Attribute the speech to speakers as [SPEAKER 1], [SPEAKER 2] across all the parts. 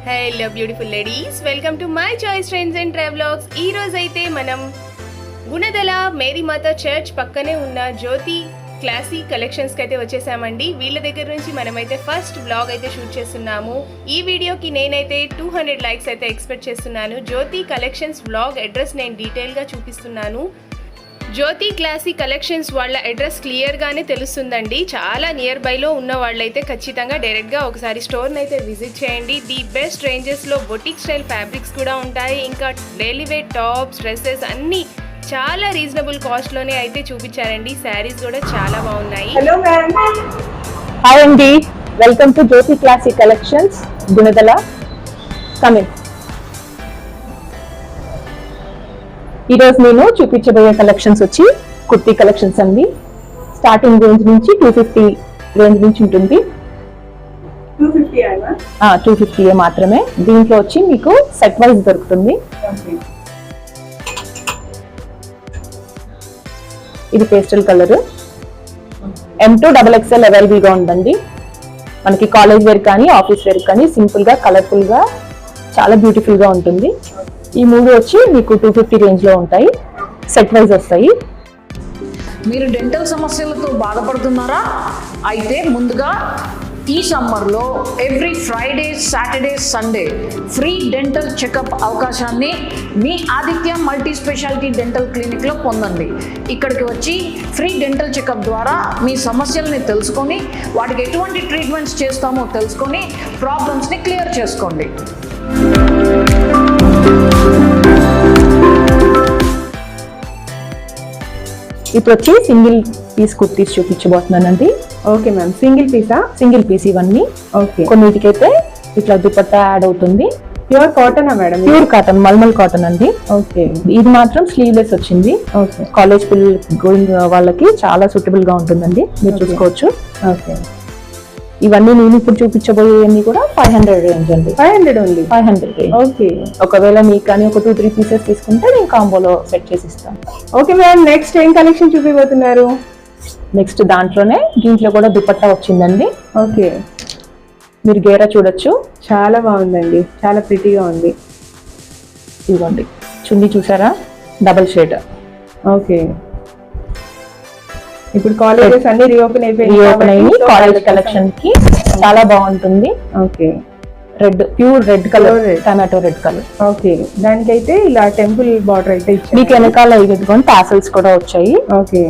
[SPEAKER 1] Hello beautiful ladies, welcome to my choice trends and travelogues. ఈ రోజు అయితే మనం గుణదల మేరీమాత చర్చ్ పక్కనే ఉన్న జ్యోతి క్లాసీ కలెక్షన్స్కి అయితే వచ్చేసామండి. వీళ్ళ దగ్గర నుంచి మనమైతే ఫస్ట్ వ్లాగ్ అయితే షూట్ చేస్తున్నాము. ఈ వీడియోకి నేనైతే 200 లైక్స్ అయితే ఎక్స్పెక్ట్ చేస్తున్నాను. జ్యోతి కలెక్షన్స్ వ్లాగ్ అడ్రస్ నేను డీటెయిల్గా చూపిస్తున్నాను. జ్యోతి క్లాసీ కలెక్షన్స్ వాళ్ళ అడ్రస్ క్లియర్గానే తెలుస్తుందండి. చాలా నియర్ బైలో ఉన్న వాళ్ళైతే ఖచ్చితంగా డైరెక్ట్గా ఒకసారి స్టోర్ని అయితే విజిట్ చేయండి. ది బెస్ట్ రేంజెస్లో బొటిక్ స్టైల్ ఫ్యాబ్రిక్స్ కూడా ఉంటాయి. ఇంకా డైలీ వేర్ టాప్స్, డ్రెస్సెస్ అన్నీ చాలా రీజనబుల్ కాస్ట్లోనే అయితే చూపించారండి. శారీస్ కూడా చాలా బాగున్నాయి.
[SPEAKER 2] Hello ma'am.
[SPEAKER 3] హాయ్ అండి, welcome to Jyothi classy collections Gunadala. Coming. ఈరోజు నేను చూపించబోయే కలెక్షన్స్ వచ్చి కుర్తీ కలెక్షన్స్ అండి. స్టార్టింగ్ రేంజ్ నుంచి 250 రేంజ్ నుంచి ఉంటుంది. 250 మాత్రమే. దీంట్లో వచ్చి మీకు సెట్ వైజ్ దొరుకుతుంది. ఇది pastel colour, M2 XXL available గా ఉందండి. మనకి కాలేజ్ వేర్ కానీ ఆఫీస్ వేర్ కానీ సింపుల్ గా కలర్ఫుల్ గా చాలా బ్యూటిఫుల్ గా ఉంటుంది. ఈ మూడు వచ్చి మీకు 250 రేంజ్ లో ఉంటాయి. సెట్ వైజ్ వస్తాయి.
[SPEAKER 4] మీరు డెంటల్ సమస్యలతో బాధపడుతున్నారా? అయితే ముందుగా ఈ సమ్మర్లో every Friday, Saturday, Sunday free dental checkup అవకాశాన్ని మీ ఆదిత్య మల్టీ స్పెషాలిటీ డెంటల్ క్లినిక్లో పొందండి. ఇక్కడికి వచ్చి ఫ్రీ డెంటల్ చెకప్ ద్వారా మీ సమస్యల్ని తెలుసుకొని వాటికి ఎటువంటి ట్రీట్మెంట్స్ చేస్తామో తెలుసుకొని ప్రాబ్లమ్స్ని క్లియర్ చేసుకోండి.
[SPEAKER 3] ఇప్పుడు వచ్చి సింగిల్ పీస్ కుర్తీస్ చూపించబోతున్నానండి.
[SPEAKER 2] Okay ma'am. సింగిల్ పీసా?
[SPEAKER 3] సింగిల్ పీస్ ఇవన్నీ.
[SPEAKER 2] ఓకే.
[SPEAKER 3] కొన్నిటికైతే ఇట్లా దుపట్టా యాడ్ అవుతుంది.
[SPEAKER 2] ప్యూర్ కాటనా madam?
[SPEAKER 3] Pure cotton, mulmul cotton అండి.
[SPEAKER 2] ఓకే.
[SPEAKER 3] ఇది మాత్రం స్లీవ్లెస్ వచ్చింది.
[SPEAKER 2] ఓకే.
[SPEAKER 3] కాలేజ్ పిల్లలు గోయింగ్ వాళ్ళకి చాలా సూటబుల్ గా ఉంటుందండి. మీరు చూసుకోవచ్చు.
[SPEAKER 2] ఓకే.
[SPEAKER 3] ఇవన్నీ నేను ఇప్పుడు చూపించబోయేవన్నీ కూడా 500 రేంజ్ అండి.
[SPEAKER 2] 500 ఓన్లీ?
[SPEAKER 3] 500 రేంజ్.
[SPEAKER 2] ఓకే.
[SPEAKER 3] ఒకవేళ మీకు కానీ ఒక 2-3 పీసెస్ తీసుకుంటే నేను కాంబోలో సెట్ చేసి ఇస్తాను.
[SPEAKER 2] Okay ma'am. నెక్స్ట్ ఏం కలెక్షన్ చూపిపోతున్నారు?
[SPEAKER 3] నెక్స్ట్ దీంట్లో కూడా దుపట్టా వచ్చిందండి.
[SPEAKER 2] ఓకే.
[SPEAKER 3] మీరు గేరా చూడొచ్చు.
[SPEAKER 2] చాలా బాగుందండి, చాలా ప్రిటీగా ఉంది.
[SPEAKER 3] ఇదిగోండి చున్నీ చూసారా, డబల్ షేడ్.
[SPEAKER 2] ఓకే. ఇప్పుడు కాలేజెస్ అన్ని రీఓపెన్
[SPEAKER 3] అయిపోయి కాలేజ్ కలెక్షన్ కి చాలా బాగుంటుంది.
[SPEAKER 2] Okay.
[SPEAKER 3] Red, pure red colour, tomato red colour.
[SPEAKER 2] Okay. దానికైతే ఇలా టెంపుల్ బార్డర్ అయితే ఇచ్చారు.
[SPEAKER 3] మీకు వెనకాల ఇదిగోండి టాసల్స్ కూడా వచ్చాయి.
[SPEAKER 2] ఓకే.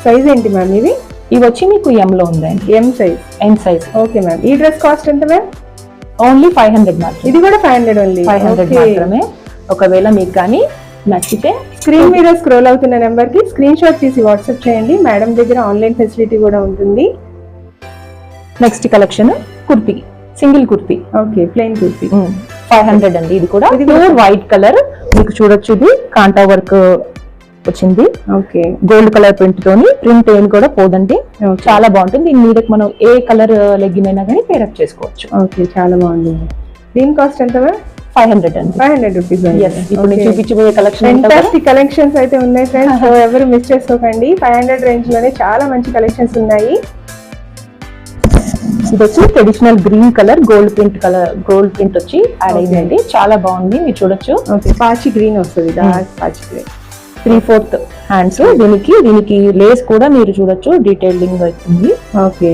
[SPEAKER 2] సైజ్ ఏంటి మ్యామ్ ఇవి?
[SPEAKER 3] ఇవి వచ్చి మీకు M లో ఉందండి.
[SPEAKER 2] M size.
[SPEAKER 3] M size.
[SPEAKER 2] Okay ma'am. ఈ డ్రెస్ కాస్ట్ ఎంత మ్యామ్?
[SPEAKER 3] ఓన్లీ 500 మాత్రమే.
[SPEAKER 2] ఇది కూడా 500 ఓన్లీ?
[SPEAKER 3] 500 మాత్రమే. ఒకవేళ మీకు కానీ నచ్చితే
[SPEAKER 2] స్క్రీన్ మీద స్క్రోల్ అవుతున్న నెంబర్ కి స్క్రీన్ షాట్ తీసి వాట్సాప్ చేయండి. మేడం దగ్గర ఆన్లైన్ ఫెసిలిటీ కూడా ఉంటుంది.
[SPEAKER 3] Next collection kurti, single kurti.
[SPEAKER 2] Okay. Plain kurti
[SPEAKER 3] 500 అండి. ఇది కూడా ప్యూర్ వైట్ కలర్. మీకు చూడొచ్చు, ఇది కాంటా వర్క్ వచ్చింది.
[SPEAKER 2] ఓకే.
[SPEAKER 3] గోల్డ్ కలర్ ప్రింట్ తోని. ప్రింట్ ఏం కూడా పోదండి, చాలా బాగుంటుంది. దీని మీద మనం ఏ కలర్ లెగ్గిన్ అయినా కానీ పేరప్ చేసుకోవచ్చు.
[SPEAKER 2] ఓకే. చాలా బాగుంది. దీని కాస్ట్ ఎంత?
[SPEAKER 3] 500 అండి.
[SPEAKER 2] 500 రూపీస్.
[SPEAKER 3] ఇప్పుడు నేను చూపించబోయే కలెక్షన్
[SPEAKER 2] కలెక్షన్స్ అయితే ఉన్నాయి ఫ్రెండ్స్. సో ఎవరు మిస్ చేసుకోకండి. 500 రేంజ్ లోనే చాలా మంచి కలెక్షన్స్ ఉన్నాయి.
[SPEAKER 3] ఇది వచ్చి traditional green colour, gold print వచ్చి యాడ్ అయిందండి. చాలా బాగుంది, మీరు చూడొచ్చు.
[SPEAKER 2] ఓకే. పాచి గ్రీన్ వస్తుంది, డార్క్ పాచి గ్రీన్.
[SPEAKER 3] 3/4 హ్యాండ్స్. దీనికి లేస్ కూడా మీరు చూడొచ్చు, డీటెయిలింగ్ అవుతుంది.
[SPEAKER 2] ఓకే.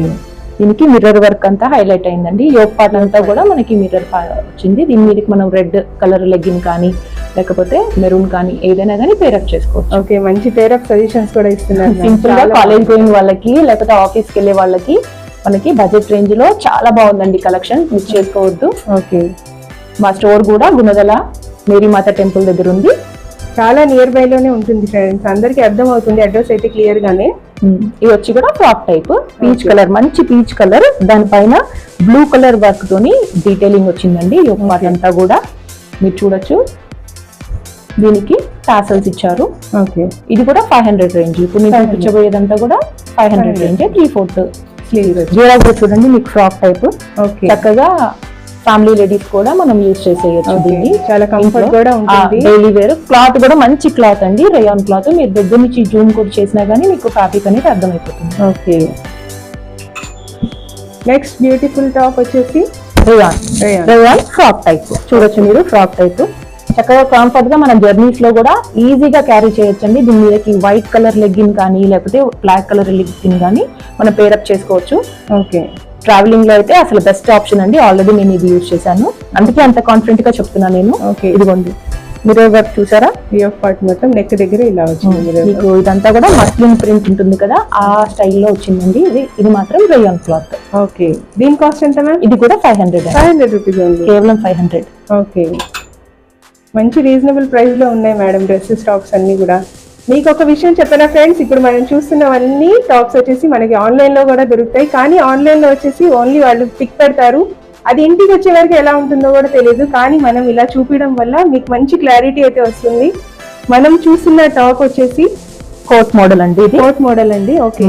[SPEAKER 3] దీనికి మిర్రర్ వర్క్ అంతా హైలైట్ అయిందండి. యోగ్ పార్ట్ అంతా కూడా మనకి మిర్రర్ వచ్చింది. దీని మీదకి మనం రెడ్ కలర్ లెగ్గిన్ కానీ లేకపోతే మెరూన్ కానీ ఏదైనా కానీ పేరప్ చేసుకోవచ్చు.
[SPEAKER 2] ఓకే. మంచి పేరప్ సజెషన్స్ కూడా ఇస్తున్నారు.
[SPEAKER 3] సింపుల్ గా కాలేజ్ గోయింగ్ వాళ్ళకి లేకపోతే ఆఫీస్కి వెళ్ళే వాళ్ళకి మనకి బడ్జెట్ రేంజ్ లో చాలా బాగుందండి కలెక్షన్. మిస్ చేసుకోవద్దు.
[SPEAKER 2] ఓకే.
[SPEAKER 3] మా స్టోర్ కూడా గుణదల మేరీమాత టెంపుల్ దగ్గర ఉంది.
[SPEAKER 2] చాలా నియర్ బై లోనే ఉంటుంది ఫ్రెండ్స్. అందరికి అర్థం అవుతుంది అడ్రస్ అయితే క్లియర్ గానే.
[SPEAKER 3] ఇది వచ్చి కూడా ఫ్రాక్ టైప్, పీచ్ కలర్, మంచి పీచ్ కలర్. దానిపైన బ్లూ కలర్ వర్క్ తోని డీటెయిలింగ్ వచ్చిందండి. యోగ్ పార్ట్ అంతా కూడా మీరు చూడొచ్చు. దీనికి టాసల్స్ ఇచ్చారు.
[SPEAKER 2] ఓకే.
[SPEAKER 3] ఇది కూడా 500 రేంజ్. ఇప్పుడు నేను చూపించబోయేదంతా కూడా 500 రేంజ్. 3/4 స్లీవ్. జీరా కూడా చూడండి, మీకు ఫ్రాక్ టైప్.
[SPEAKER 2] ఓకే.
[SPEAKER 3] చక్కగా ఫ్యామిలీ లేడీస్ కూడా మనం యూజ్ చేసేయచ్చు. దీన్ని
[SPEAKER 2] చాలా కంఫర్ట్ కూడా ఉంటుంది.
[SPEAKER 3] డైలీ వేర్ క్లాత్ కూడా మంచి క్లాత్ అండి, రేయాన్ క్లాత్. మీరు దగ్గర నుంచి జూమ్ కూడా చేసినా గానీ మీకు ఫ్యాబ్రిక్ అనేది అర్థమైపోతుంది.
[SPEAKER 2] ఓకే. నెక్స్ట్ బ్యూటిఫుల్ టాప్ వచ్చేసి
[SPEAKER 3] రేయాన్ ఫ్రాక్ టైప్ చూడొచ్చు మీరు. ఫ్రాక్ టైప్ చక్కగా కంఫర్ట్ గా మన జర్నీస్ లో కూడా ఈజీగా క్యారీ చేయొచ్చండి. దీని మీదకి వైట్ కలర్ లెగ్గిన్ కానీ లేకపోతే బ్లాక్ కలర్ లెగ్గిన్ కానీ మనం పేరప్ చేసుకోవచ్చు.
[SPEAKER 2] ఓకే,
[SPEAKER 3] ట్రావెలింగ్ లో అయితే అసలు బెస్ట్ ఆప్షన్ అండి. ఆల్రెడీ నేను ఇది యూజ్ చేశాను, అందుకే అంత కాన్ఫిడెంట్ గా చెప్తున్నాను నేను.
[SPEAKER 2] ఓకే,
[SPEAKER 3] ఇదిగోండి మిర్రర్ వర్క్ చూసారా,
[SPEAKER 2] ఈ పార్ట్ మొత్తం నెక్ దగ్గర ఇలా వచ్చింది.
[SPEAKER 3] మీకు ఇదంతా కూడా మస్లిన్ ప్రింట్ ఉంటుంది కదా, ఆ స్టైల్లో వచ్చిందండి. ఇది మాత్రం రేయాన్ క్లాత్.
[SPEAKER 2] ఓకే, దీని కాస్ట్ ఎంత మ్యామ్?
[SPEAKER 3] ఇది కూడా 500
[SPEAKER 2] రూపీస్ ఉంది,
[SPEAKER 3] కేవలం 500.
[SPEAKER 2] ఓకే, మంచి రీజనబుల్ ప్రైస్ లో ఉన్నాయి మేడం డ్రెస్సెస్ టాప్స్ అన్ని కూడా. మీకు ఒక విషయం చెప్పనా ఫ్రెండ్స్, ఇప్పుడు మనం చూస్తున్నవన్నీ టాప్స్ వచ్చేసి మనకి ఆన్లైన్ లో కూడా దొరుకుతాయి. కానీ ఆన్లైన్ లో వచ్చేసి ఓన్లీ వాళ్ళు పిక్ పెడతారు, అది ఇంటికి వచ్చే వరకు ఎలా ఉంటుందో కూడా తెలియదు. కానీ మనం ఇలా చూపించడం వల్ల మీకు మంచి క్లారిటీ అయితే వస్తుంది. మనం చూస్తున్న టాప్ వచ్చేసి
[SPEAKER 3] కోట్ మోడల్ అండి, ఇది
[SPEAKER 2] కోట్ మోడల్ అండి. ఓకే,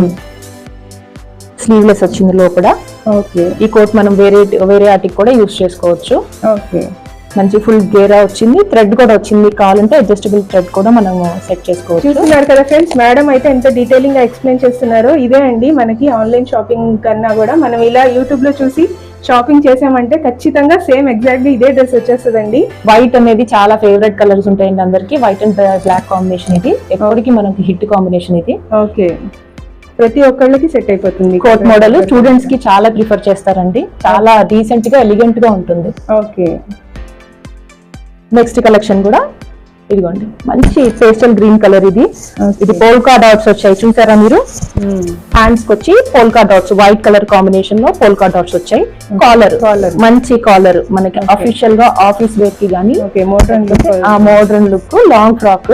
[SPEAKER 3] స్లీవ్లెస్ వచ్చింది లోపల.
[SPEAKER 2] ఓకే,
[SPEAKER 3] ఈ కోట్ మనం వేరే వాటికి కూడా యూజ్ చేసుకోవచ్చు.
[SPEAKER 2] ఓకే,
[SPEAKER 3] మంచి ఫుల్ గేరా వచ్చింది, థ్రెడ్ కూడా వచ్చింది. కావాలంటే అడ్జస్టబుల్ థ్రెడ్ కూడా మనం సెట్ చేసుకోవచ్చు.
[SPEAKER 2] చూస్తున్నారు కదా ఫ్రెండ్స్, మేడం అయితే ఎంత డీటెయిలింగ్ గా ఎక్స్ప్లెయిన్ చేస్తున్నారో. ఇదే అండి మనకి ఆన్లైన్ షాపింగ్ కన్నా కూడా మనం ఇలా యూట్యూబ్ లో చూసి షాపింగ్ చేసామంటే ఖచ్చితంగా సేమ్ ఎగ్జాక్ట్లీ ఇదే డ్రెస్ వచ్చేస్తుందండి.
[SPEAKER 3] వైట్ అనేది చాలా ఫేవరెట్ కలర్స్ ఉంటాయండి అందరికి. వైట్ అండ్ బ్లాక్ కాంబినేషన్ ఇది ఎప్పటికీ మనకి హిట్ కాంబినేషన్ ఇది.
[SPEAKER 2] ఓకే, ప్రతి ఒక్కళ్ళకి సెట్ అయిపోతుంది.
[SPEAKER 3] కోట్ మోడల్ స్టూడెంట్స్ కి చాలా ప్రిఫర్ చేస్తారండి, చాలా డీసెంట్ గా ఎలిగెంట్ గా ఉంటుంది.
[SPEAKER 2] ఓకే,
[SPEAKER 3] నెక్స్ట్ కలెక్షన్ కూడా ఇదిగోండి, మంచి పేస్టల్ గ్రీన్ కలర్. ఇది పోల్కా డాట్స్ వచ్చాయి చూసారా మీరు. హ్యాండ్స్ కి వచ్చి polka dots, white colour combination లో పోల్కా డాట్స్ వచ్చాయి. కాలర్ మంచి కాలర్ మనకి అఫీషియల్ గా ఆఫీస్ వేర్ కి గానీ, modern look, long frock,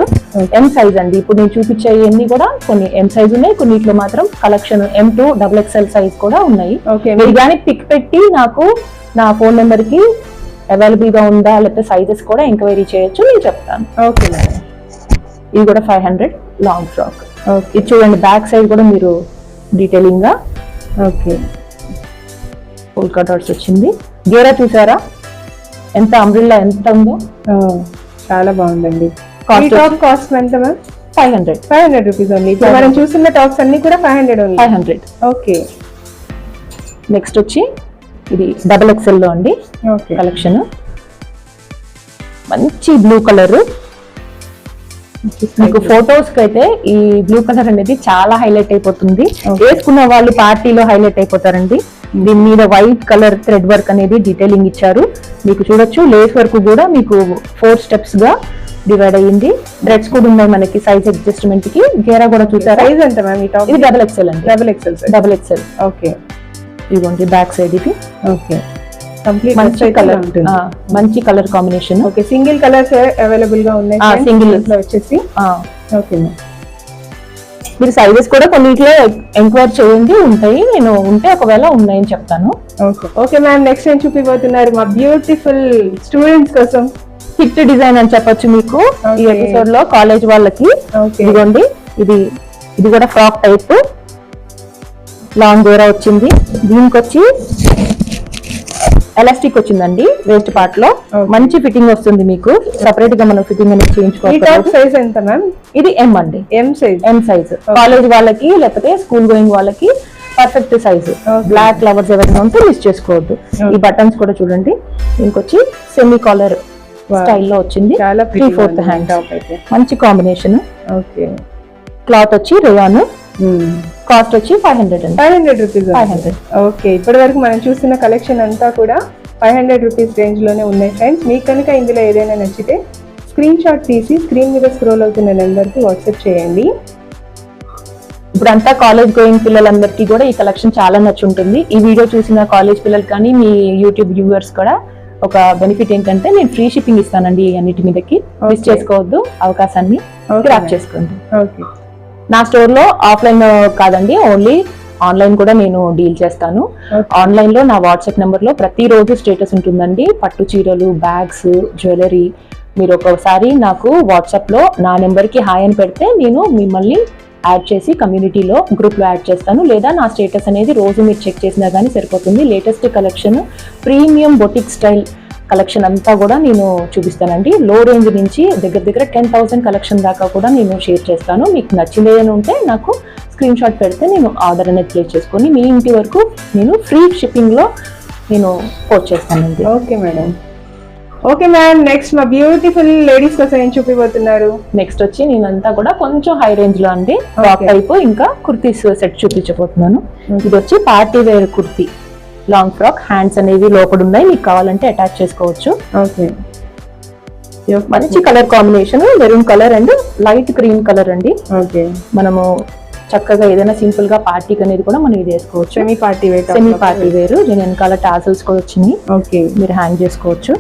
[SPEAKER 3] M size అండి. ఇప్పుడు నేను చూపించేవన్నీ కూడా కొన్ని ఎం సైజ్ ఉన్నాయి, కొన్నిట్లో మాత్రం కలెక్షన్ M2 XXL సైజ్ కూడా ఉన్నాయి. మీరు కానీ పిక్ పెట్టి నాకు నా ఫోన్ నెంబర్ కి అవైలబుల్ గా ఉందా లేకపోతే సైజెస్ కూడా ఎంక్వైరీ చేయొచ్చు, నేను చెప్తాను.
[SPEAKER 2] ఓకే,
[SPEAKER 3] ఇది కూడా 500 లాంగ్ ఫ్రాక్. ఇది చూడండి, బ్యాక్ సైడ్ కూడా మీరు డీటెయిలింగ్ గా.
[SPEAKER 2] ఓకే,
[SPEAKER 3] పోల్కా డాట్స్ వచ్చింది. గేరా చూసారా ఎంత అంబ్రిల్లా ఎంత ఉందో,
[SPEAKER 2] చాలా బాగుందండి.
[SPEAKER 3] కాస్ట్
[SPEAKER 2] కాస్ట్ ఎంత మ్యామ్?
[SPEAKER 3] 500
[SPEAKER 2] rupees only. ఇప్పుడు మనం చూస్తున్న టాప్స్ అన్ని కూడా 500 ఓన్లీ.
[SPEAKER 3] 500.
[SPEAKER 2] ఓకే,
[SPEAKER 3] నెక్స్ట్ వచ్చి ఇది XXL లో అండి కలెక్షన్. మంచి బ్లూ కలర్. మీకు ఫొటోస్ కి అయితే ఈ బ్లూ కలర్ అనేది చాలా హైలైట్ అయిపోతుంది. వేసుకున్న వాళ్ళు పార్టీలో హైలైట్ అయిపోతారండి. దీని మీద వైట్ కలర్ థ్రెడ్ వర్క్ అనేది డీటెయిలింగ్ ఇచ్చారు. మీకు చూడొచ్చు లేస్ వర్క్ కూడా మీకు 4 స్టెప్స్ గా డివైడ్ అయ్యింది. థ్రెడ్స్ కూడా ఉన్నాయి మనకి సైజ్ అడ్జస్ట్మెంట్ కి. గేరా కూడా చూసారా.
[SPEAKER 2] సైజ్ ఎంత మ్యామ్ ఈ టాప్?
[SPEAKER 3] ఇది XXL అండి. XXL.
[SPEAKER 2] ఓకే,
[SPEAKER 3] ఇదిగోండి బ్యాక్ సైడ్ ఇది.
[SPEAKER 2] ఓకే, కంప్లీట్
[SPEAKER 3] మంచి కలర్ ఉంటుంది, మంచి colour combination.
[SPEAKER 2] Okay, single colours available గా ఉన్నాయి
[SPEAKER 3] సింగిల్
[SPEAKER 2] లో వచ్చేసి. ఓకే,
[SPEAKER 3] మీరు సైజెస్ కూడా కొన్నిట్లో ఎంక్వైరీ చేయండి, ఉంటాయి. నేను ఉంటే ఒకవేళ ఉన్నాయని చెప్తాను.
[SPEAKER 2] ఓకే, ఓకే మ్యామ్, నెక్స్ట్ ఏం చూపిపోతున్నారు మా బ్యూటిఫుల్ స్టూడెంట్స్ కోసం?
[SPEAKER 3] హిట్ డిజైన్ అని చెప్పొచ్చు మీకు ఈ ఎపిసోడ్ లో, కాలేజ్ వాళ్ళకి. ఇదిగోండి, ఇది కూడా ఫ్రాక్ టైప్, లాంగ్ గేరా వచ్చింది. దీనికి వచ్చి ఎలాస్టిక్ వచ్చిందండి వేస్ట్ పార్ట్ లో. మంచి ఫిట్టింగ్ వస్తుంది మీకు. సెపరేట్ గా మనం ఫిట్టింగ్ అనేది చేయించుకోవాలి.
[SPEAKER 2] సైజ్ ఎంత మ్యామ్?
[SPEAKER 3] ఇది M అండి.
[SPEAKER 2] M size.
[SPEAKER 3] కాలేజ్ వాళ్ళకి లేకపోతే స్కూల్ గోయింగ్ వాళ్ళకి పర్ఫెక్ట్ సైజ్. బ్లాక్ ఫ్లవర్స్ ఎవరైనా ఉంటే మిస్ చేసుకోవద్దు. ఈ బటన్స్ కూడా చూడండి, ఇంకొచ్చి సెమీ కాలర్ స్టైల్లో వచ్చింది. 3/4 హ్యాండ్. మంచి కాంబినేషన్.
[SPEAKER 2] ఓకే,
[SPEAKER 3] క్లాత్ వచ్చి రేయాన్. కాస్ట్ వచ్చి 500
[SPEAKER 2] రూపీస్.
[SPEAKER 3] 500.
[SPEAKER 2] ఓకే, ఇప్పటి వరకు మనం చూస్తున్న కలెక్షన్ అంతా కూడా 500 రూపీస్ రేంజ్ లోనే ఉన్నాయి ఫ్రెండ్స్. మీకు కనుక ఇందులో ఏదైనా నచ్చితే స్క్రీన్ షాట్ తీసి స్క్రీన్ మీద స్క్రోల్ అవుతున్న నెంబర్ కి వాట్సాప్ చేయండి.
[SPEAKER 3] ఇప్పుడంతా కాలేజ్ గోయింగ్ పిల్లలందరికీ కూడా ఈ కలెక్షన్ చాలా నచ్చుంటుంది. ఈ వీడియో చూసిన కాలేజ్ పిల్లలు కానీ మీ యూట్యూబ్ వ్యూవర్స్ కూడా ఒక బెనిఫిట్ ఏంటంటే నేను ఫ్రీ షిప్పింగ్ ఇస్తానండి అన్నిటి మీదకి. మిస్ చేసుకోవద్దు అవకాశాన్ని, గ్రాప్ చేసుకోండి.
[SPEAKER 2] ఓకే,
[SPEAKER 3] నా స్టోర్ లో ఆఫ్లైన్ కాదండి, ఓన్లీ ఆన్లైన్ కూడా నేను డీల్ చేస్తాను. ఆన్లైన్ లో నా వాట్సాప్ నెంబర్ లో ప్రతిరోజు స్టేటస్ ఉంటుందండి. పట్టు చీరలు, బ్యాగ్స్, జ్యువెలరీ. మీరు ఒకసారి నాకు వాట్సాప్ లో నా నెంబర్ కి హాయ్ అని పెడితే నేను మిమ్మల్ని యాడ్ చేసి కమ్యూనిటీలో గ్రూప్ లో యాడ్ చేస్తాను. లేదా నా స్టేటస్ అనేది రోజు మీరు చెక్ చేసినా కానీ సరిపోతుంది. Latest collection, premium boutique style collection అంతా కూడా నేను చూపిస్తానండి. లో రేంజ్ నుంచి దగ్గర 10,000 కలెక్షన్ దాకా కూడా నేను షేర్ చేస్తాను. మీకు నచ్చింది ఏదైనా ఉంటే నాకు స్క్రీన్ షాట్ పెడితే నేను ఆర్డర్ అనేది ప్లేస్ చేసుకొని మీ ఇంటి వరకు నేను ఫ్రీ షిప్పింగ్ లో నేను పోస్ట్ చేస్తానండి.
[SPEAKER 2] Okay madam. Okay ma'am, next మా బ్యూటిఫుల్ లేడీస్ కోసం ఏం చూపిపోతున్నారు?
[SPEAKER 3] నెక్స్ట్ వచ్చి నేనంతా కూడా కొంచెం హై రేంజ్ లో అండి ఫ్రాక్ టైప్ ఇంకా కుర్తీస్ సెట్ చూపించబోతున్నాను. ఇది వచ్చి party wear kurti, long frock, hands అనేవి లోపల ఉన్నాయి, మీకు కావాలంటే అటాచ్ చేసుకోవచ్చు.
[SPEAKER 2] ఓకే,
[SPEAKER 3] మంచి colour combination, maroon colour and light cream colour అండి.
[SPEAKER 2] ఓకే,
[SPEAKER 3] మనము చక్కగా ఏదైనా సింపుల్ గా పార్టీకి అనేది కూడా మనం ఇది వేసుకోవచ్చు.
[SPEAKER 2] Semi party wear,
[SPEAKER 3] semi party wear. దీని వెనకాల టాసల్స్ కూడా వచ్చింది,
[SPEAKER 2] ఓకే,
[SPEAKER 3] మీరు హ్యాంగ్ చేసుకోవచ్చు.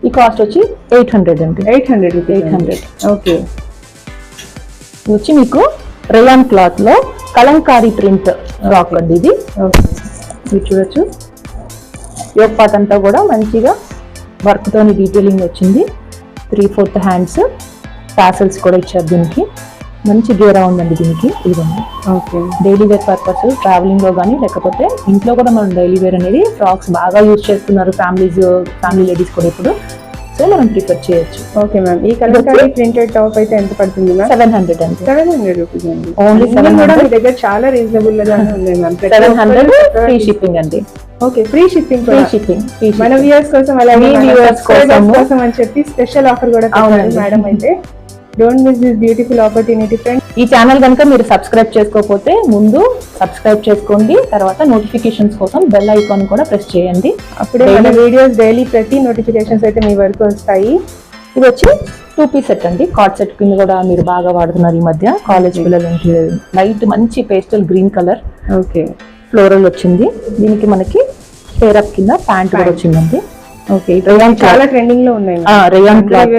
[SPEAKER 3] ఈ కాస్ట్ వచ్చి 800 అండి.
[SPEAKER 2] 800. ఓకే,
[SPEAKER 3] ఇది వచ్చి మీకు రేయాన్ క్లాత్ లో కలంకారీ ప్రింట్ ఫ్రాక్ అండి ఇది.
[SPEAKER 2] ఓకే,
[SPEAKER 3] మీరు చూడొచ్చు యోగ్ పార్ట్ అంతా కూడా మంచిగా వర్క్ తోని డీటెయిలింగ్ వచ్చింది. 3/4 హ్యాండ్స్, టాసల్స్ కూడా ఇచ్చారు. దీనికి మంచి గేరా ఉందండి దీనికి. ఇదిగోండి,
[SPEAKER 2] okay,
[SPEAKER 3] daily wear purpose, travelling లో కానీ లేకపోతే ఇంట్లో కూడా మనం డైలీ వేర్ అనేది ఫ్రాక్స్ బాగా యూజ్ చేస్తున్నారు ఫ్యామిలీ లేడీస్ కూడా ఇప్పుడు, సో మనం ప్రిఫర్ చేయొచ్చు.
[SPEAKER 2] ఓకే మ్యామ్, ఈ కలంకారీ ప్రింటెడ్ టాప్ అయితే ఎంత పడుతుంది మ్యామ్?
[SPEAKER 3] 700 అండి.
[SPEAKER 2] 700 రూపీస్ అండి.
[SPEAKER 3] ఓన్లీ 700
[SPEAKER 2] కూడా మీ దగ్గర చాలా రీజనబుల్ గానే ఉన్నాయి మ్యామ్.
[SPEAKER 3] 700 ఫ్రీ షిప్పింగ్ అండి.
[SPEAKER 2] Okay, free shipping.
[SPEAKER 3] Free shipping
[SPEAKER 2] మన వ్యూవర్స్ కోసం, అలాగే
[SPEAKER 3] మీ viewers
[SPEAKER 2] కోసం అని చెప్పి స్పెషల్ ఆఫర్ కూడా పెట్టారు మేడం. అయితే don't miss this beautiful opportunity friends.
[SPEAKER 3] ఈ ఛానల్ కనుక మీరు సబ్స్క్రైబ్ చేసుకోకపోతే ముందు సబ్స్క్రైబ్ చేసుకోండి, తర్వాత నోటిఫికేషన్స్ కోసం బెల్ ఐకాన్ కూడా ప్రెస్ చేయండి.
[SPEAKER 2] అప్పుడే మన వీడియోస్ డైలీ ప్రతి నోటిఫికేషన్స్ అయితే మీ వరకు వస్తాయి.
[SPEAKER 3] ఇది వచ్చి 2 పీస్ సెట్ అండి. కార్డ్ సెట్ కింద కూడా మీరు బాగా వాడుతున్నారు ఈ మధ్య కాలేజ్ పిల్లలు. లైట్ మంచి pastel green colour,
[SPEAKER 2] okay,
[SPEAKER 3] floral వచ్చింది. దీనికి మనకి హెయిర్ అప్ కింద ప్యాంట్ కూడా వచ్చిందండి.
[SPEAKER 2] ఓకే, రేయాన్ చాలా ట్రెండింగ్ లో ఉన్నాయి.
[SPEAKER 3] రేయాన్ క్లాత్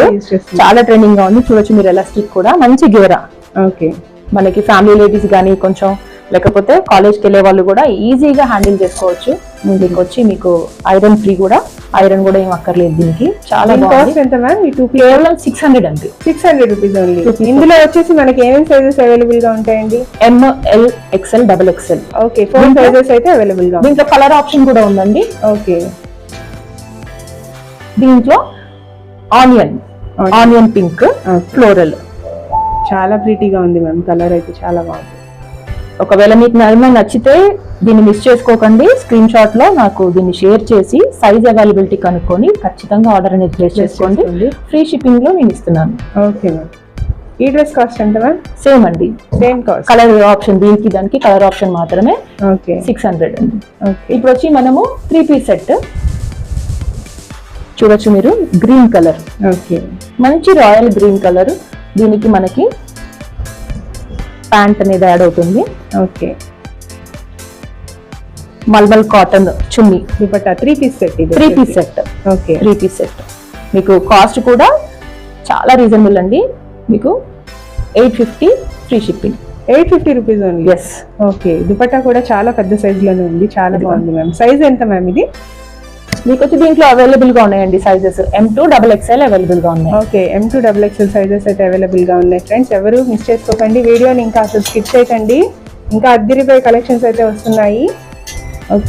[SPEAKER 3] చాలా ట్రెండింగ్ గా ఉంది. చూడొచ్చు మీరు, ఎలాస్టిక్ కూడా మంచి గేరా.
[SPEAKER 2] ఓకే,
[SPEAKER 3] మనకి ఫ్యామిలీ లేడీస్ కానీ కొంచెం లేకపోతే కాలేజ్కి వెళ్ళే వాళ్ళు కూడా ఈజీగా హ్యాండిల్ చేసుకోవచ్చు. దీనికి వచ్చి మీకు ఐరన్ ఫ్రీ కూడా, ఐరన్ కూడా ఏం అక్కర్లేదు దీనికి. చాలా
[SPEAKER 2] కాస్ట్ ఎంత మ్యామ్? ఈ 2
[SPEAKER 3] కేవలం 600 అండి.
[SPEAKER 2] 600 రూపీస్ ఓన్లీ. ఇందులో వచ్చేసి మనకి ఏమేమి సైజెస్ అవైలబుల్ గా ఉంటాయండి?
[SPEAKER 3] ML, XL, XXL.
[SPEAKER 2] Okay, 4 sizes అయితే అవైలబుల్ గా.
[SPEAKER 3] దీంట్లో కలర్ ఆప్షన్ కూడా ఉందండి.
[SPEAKER 2] ఓకే,
[SPEAKER 3] దీంట్లో ఆనియన్ పింక్ ఫ్లోరల్,
[SPEAKER 2] చాలా ప్రీటీగా ఉంది మ్యామ్. కలర్ అయితే చాలా బాగుంది.
[SPEAKER 3] ఒకవేళ మీకు ఏమైనా నచ్చితే దీన్ని మిస్ చేసుకోకండి. స్క్రీన్ షాట్ లో నాకు దీన్ని షేర్ చేసి సైజ్ అవైలబిలిటీ కనుక్కొని ఖచ్చితంగా ఆర్డర్ అనేది ప్లేస్ చేసుకోండి. ఫ్రీ షిప్పింగ్ లో నేను ఇస్తున్నాను.
[SPEAKER 2] ఓకే మ్యామ్, ఈ డ్రెస్ కాస్ట్ ఎంత మ్యామ్?
[SPEAKER 3] సేమ్ అండి,
[SPEAKER 2] సేమ్ కాస్ట్.
[SPEAKER 3] కలర్ ఆప్షన్ దీనికి దానికి కలర్ ఆప్షన్ మాత్రమే.
[SPEAKER 2] ఓకే,
[SPEAKER 3] 600 అండి.
[SPEAKER 2] ఓకే,
[SPEAKER 3] ఇప్పుడు వచ్చి మనము 3 పీస్ సెట్ చూడొచ్చు మీరు. గ్రీన్ కలర్,
[SPEAKER 2] ఓకే,
[SPEAKER 3] మంచి రాయల్ గ్రీన్ కలర్. దీనికి మనకి ప్యాంట్ అనేది యాడ్ అవుతుంది.
[SPEAKER 2] Okay,
[SPEAKER 3] mulmul cotton chunni,
[SPEAKER 2] dupatta 3 piece set. ఇది
[SPEAKER 3] 3 piece set.
[SPEAKER 2] Okay,
[SPEAKER 3] 3 piece set. మీకు కాస్ట్ కూడా చాలా రీజనబుల్ అండి. మీకు 850 free shipping.
[SPEAKER 2] 850 rupees only.
[SPEAKER 3] Yes.
[SPEAKER 2] Okay, dupatta కూడా చాలా పెద్ద సైజ్ లోనే ఉంది, చాలా బాగుంది మ్యామ్. సైజ్ ఎంత మ్యామ్ ఇది?
[SPEAKER 3] మీకు వచ్చి దీంట్లో అవైలబుల్ గా ఉన్నాయండి సైజెస్. M2 XXL అవైలబుల్ గా ఉన్నాయి.
[SPEAKER 2] ఓకే, M2 XXL సైజెస్ అయితే అవైలబుల్ గా ఉన్నాయి ఫ్రెండ్స్. ఎవరు మిస్ చేసుకోకండి, వీడియోని ఇంకా అసలు స్కిప్ చేయకండి. ఇంకా అద్దిరిపోయే కలెక్షన్స్ అయితే వస్తున్నాయి.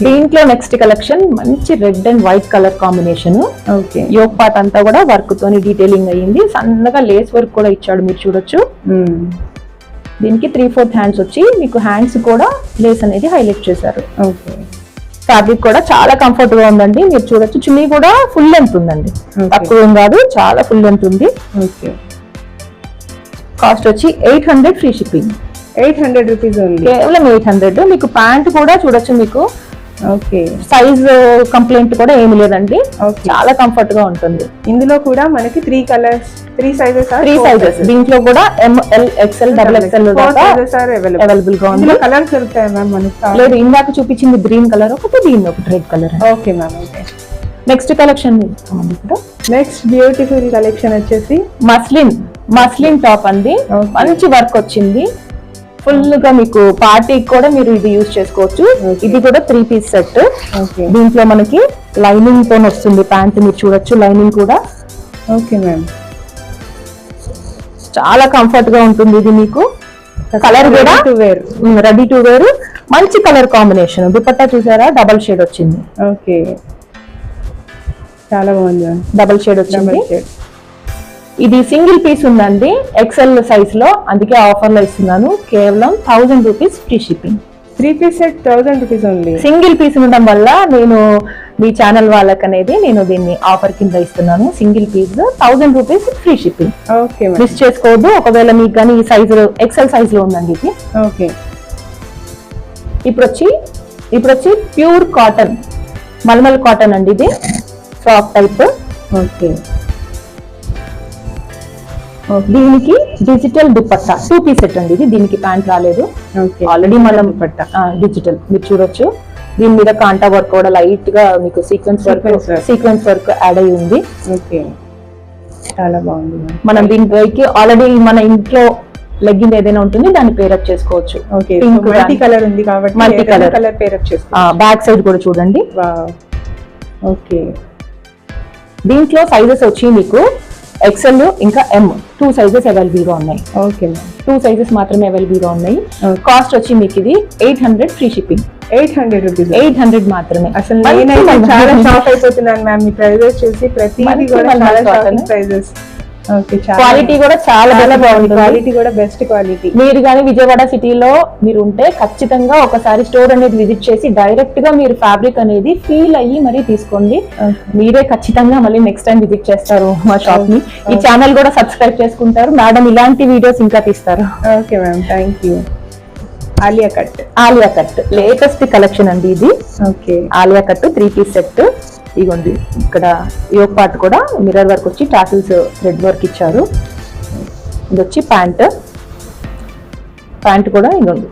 [SPEAKER 3] దీంట్లో నెక్స్ట్ కలెక్షన్ మంచి red and white colour combination.
[SPEAKER 2] Okay,
[SPEAKER 3] yoke part అంతా కూడా వర్క్ తోని డీటెయిలింగ్ అయ్యింది. సన్నగా లేస్ వర్క్ కూడా ఇచ్చాడు, మీరు చూడొచ్చు. దీనికి 3/4 హ్యాండ్స్ వచ్చి మీకు హ్యాండ్స్ కూడా లేస్ అనేది హైలైట్ చేశారు.
[SPEAKER 2] ఓకే,
[SPEAKER 3] ఫ్యాబ్రిక్ కూడా చాలా కంఫర్ట్ గా ఉందండి. మీరు చూడొచ్చు చున్నీ కూడా ఫుల్ లెంత్ ఉందండి, తక్కువ ఏం కాదు, చాలా ఫుల్ లెంత్ ఉంది.
[SPEAKER 2] ఓకే,
[SPEAKER 3] కాస్ట్ వచ్చి 800 ఫ్రీ షిప్పింగ్.
[SPEAKER 2] 800 rupees only.
[SPEAKER 3] కేవలం 800. మీకు ప్యాంట్ కూడా చూడొచ్చు. మీకు
[SPEAKER 2] ఓకే,
[SPEAKER 3] సైజ్ కంప్లైంట్ కూడా ఏమి లేదండి.
[SPEAKER 2] ఓకే,
[SPEAKER 3] చాలా కంఫర్ట్ గా ఉంటుంది.
[SPEAKER 2] ఇందులో కూడా మనకి 3 కలర్స్, 3 సైజెస్,
[SPEAKER 3] 3 సైజెస్. దీంట్లో కూడా ML, XL, XXL అవైలబుల్ గా ఉంది.
[SPEAKER 2] కలర్స్ దొరుకుతాయి మ్యామ్ మనకి?
[SPEAKER 3] లేదు, ఇందాక చూపించింది గ్రీన్ కలర్ ఒకటి, దీన్ని ఒకటి red colour.
[SPEAKER 2] Okay ma'am. Okay,
[SPEAKER 3] next collection
[SPEAKER 2] next beautiful collection వచ్చేసి మస్లిన్ టాప్ అండి. మంచి వర్క్ వచ్చింది, ఫుల్ గా మీకు పార్టీకి కూడా మీరు ఇది యూజ్ చేసుకోవచ్చు. ఇది కూడా 3 పీస్ సెట్. దీంట్లో మనకి లైనింగ్ తో వస్తుంది ప్యాంట్, మీరు చూడొచ్చు. లైనింగ్ కూడా ఓకే మ్యామ్,
[SPEAKER 3] చాలా కంఫర్ట్ గా ఉంటుంది. ఇది మీకు కలర్ కూడా రెడీ టు వేర్, మంచి కలర్ కాంబినేషన్. దుపట్టా చూసారా, డబల్ షేడ్ వచ్చింది.
[SPEAKER 2] ఓకే, చాలా బాగుంది,
[SPEAKER 3] డబల్ షేడ్ వచ్చింది. ఇది సింగిల్ పీస్ ఉందండి, XL సైజ్ లో, అందుకే ఆఫర్ లో ఇస్తున్నాను. కేవలం 1000 rupees free shipping.
[SPEAKER 2] 3 piece set 1000 rupees only.
[SPEAKER 3] Single piece ఉండడం వల్ల నేను మీ ఛానల్ వాళ్ళకి అనేది నేను దీన్ని ఆఫర్ కింద ఇస్తున్నాను. Single piece 1000 rupees free shipping.
[SPEAKER 2] Okay madam.
[SPEAKER 3] Miss చేసుకోవద్దు. ఒకవేళ మీకు కానీ ఈ సైజు ఎక్సెల్ సైజ్ లో ఉందండి ఇది.
[SPEAKER 2] ఓకే.
[SPEAKER 3] ఇప్పుడు వచ్చి ప్యూర్ కాటన్, మల్మల్ కాటన్ అండి ఇది, ఫ్రాక్ టైప్.
[SPEAKER 2] ఓకే.
[SPEAKER 3] దీనికి డిజిటల్ దుపట్టా 2 పీస్ సెట్ అండి ఇది. దీనికి ప్యాంట్ రాలేదు.
[SPEAKER 2] ఓకే.
[SPEAKER 3] ఆల్రెడీ మనం డిజిటల్ మీరు చూడొచ్చు. దీని మీద కాంటా వర్క్ కూడా లైట్ గా మీకు సీక్వెన్స్ వర్క్ యాడ్ అయి ఉంది.
[SPEAKER 2] ఓకే. చాలా బాగుంది.
[SPEAKER 3] మనం దీనికి ఆల్రెడీ మన ఇంట్లో లెగ్గింగ్ ఏదైనా ఉంటుంది దాన్ని పేరప్ చేసుకోవచ్చు.
[SPEAKER 2] ఓకే. మల్టీ కలర్ ఉంది కాబట్టి మల్టీ కలర్ పేరప్ చేసుకోవచ్చు.
[SPEAKER 3] బ్యాక్ సైడ్ కూడా చూడండి.
[SPEAKER 2] ఓకే.
[SPEAKER 3] దీంట్లో సైజెస్ వచ్చి మీకు ఎక్సెల్ ఇంకా M 2 సైజెస్ అవైలబుల్ గా ఉన్నాయి.
[SPEAKER 2] ఓకే.
[SPEAKER 3] 2 సైజెస్ మాత్రమే అవైలబుల్ గా ఉన్నాయి. కాస్ట్ వచ్చి మీకు ఇది 800 ఫ్రీ షిప్పింగ్.
[SPEAKER 2] 800 రూపీస్.
[SPEAKER 3] 800 మాత్రమే.
[SPEAKER 2] అసలు నేనైతే చాలా షాక్ అయిపోతున్నాను మ్యామ్. మీ ప్రైజెస్ చూసి ప్రతిదీ కూడా చాలా షాకింగ్ ప్రైజెస్. ఓకే.
[SPEAKER 3] క్వాలిటీ కూడా చాలా బాగుంది.
[SPEAKER 2] క్వాలిటీ కూడా బెస్ట్ క్వాలిటీ.
[SPEAKER 3] మీరు కానీ విజయవాడ సిటీలో మీరు ఉంటే ఖచ్చితంగా ఒకసారి స్టోర్ అనేది విజిట్ చేసి డైరెక్ట్ గా మీరు ఫ్యాబ్రిక్ అనేది ఫీల్ అయ్యి మరీ తీసుకోండి. మీరే ఖచ్చితంగా మళ్ళీ నెక్స్ట్ టైం విజిట్ చేస్తారు మా షాప్ ని. ఈ ఛానల్ కూడా సబ్స్క్రైబ్ చేసుకుంటారు. మేడం ఇలాంటి వీడియోస్ ఇంకా తీస్తారు.
[SPEAKER 2] Okay ma'am, thank you. Alia cut
[SPEAKER 3] latest collection అండి ఇది.
[SPEAKER 2] Okay.
[SPEAKER 3] Alia cut 3 piece set. ఇగోండి ఇక్కడ యోక్ పార్ట్ కూడా మిర్రర్ వర్క్ వచ్చి టాసిల్స్ థ్రెడ్ వర్క్ ఇచ్చారు. ఇది వచ్చి ప్యాంట్ కూడా ఇగోండి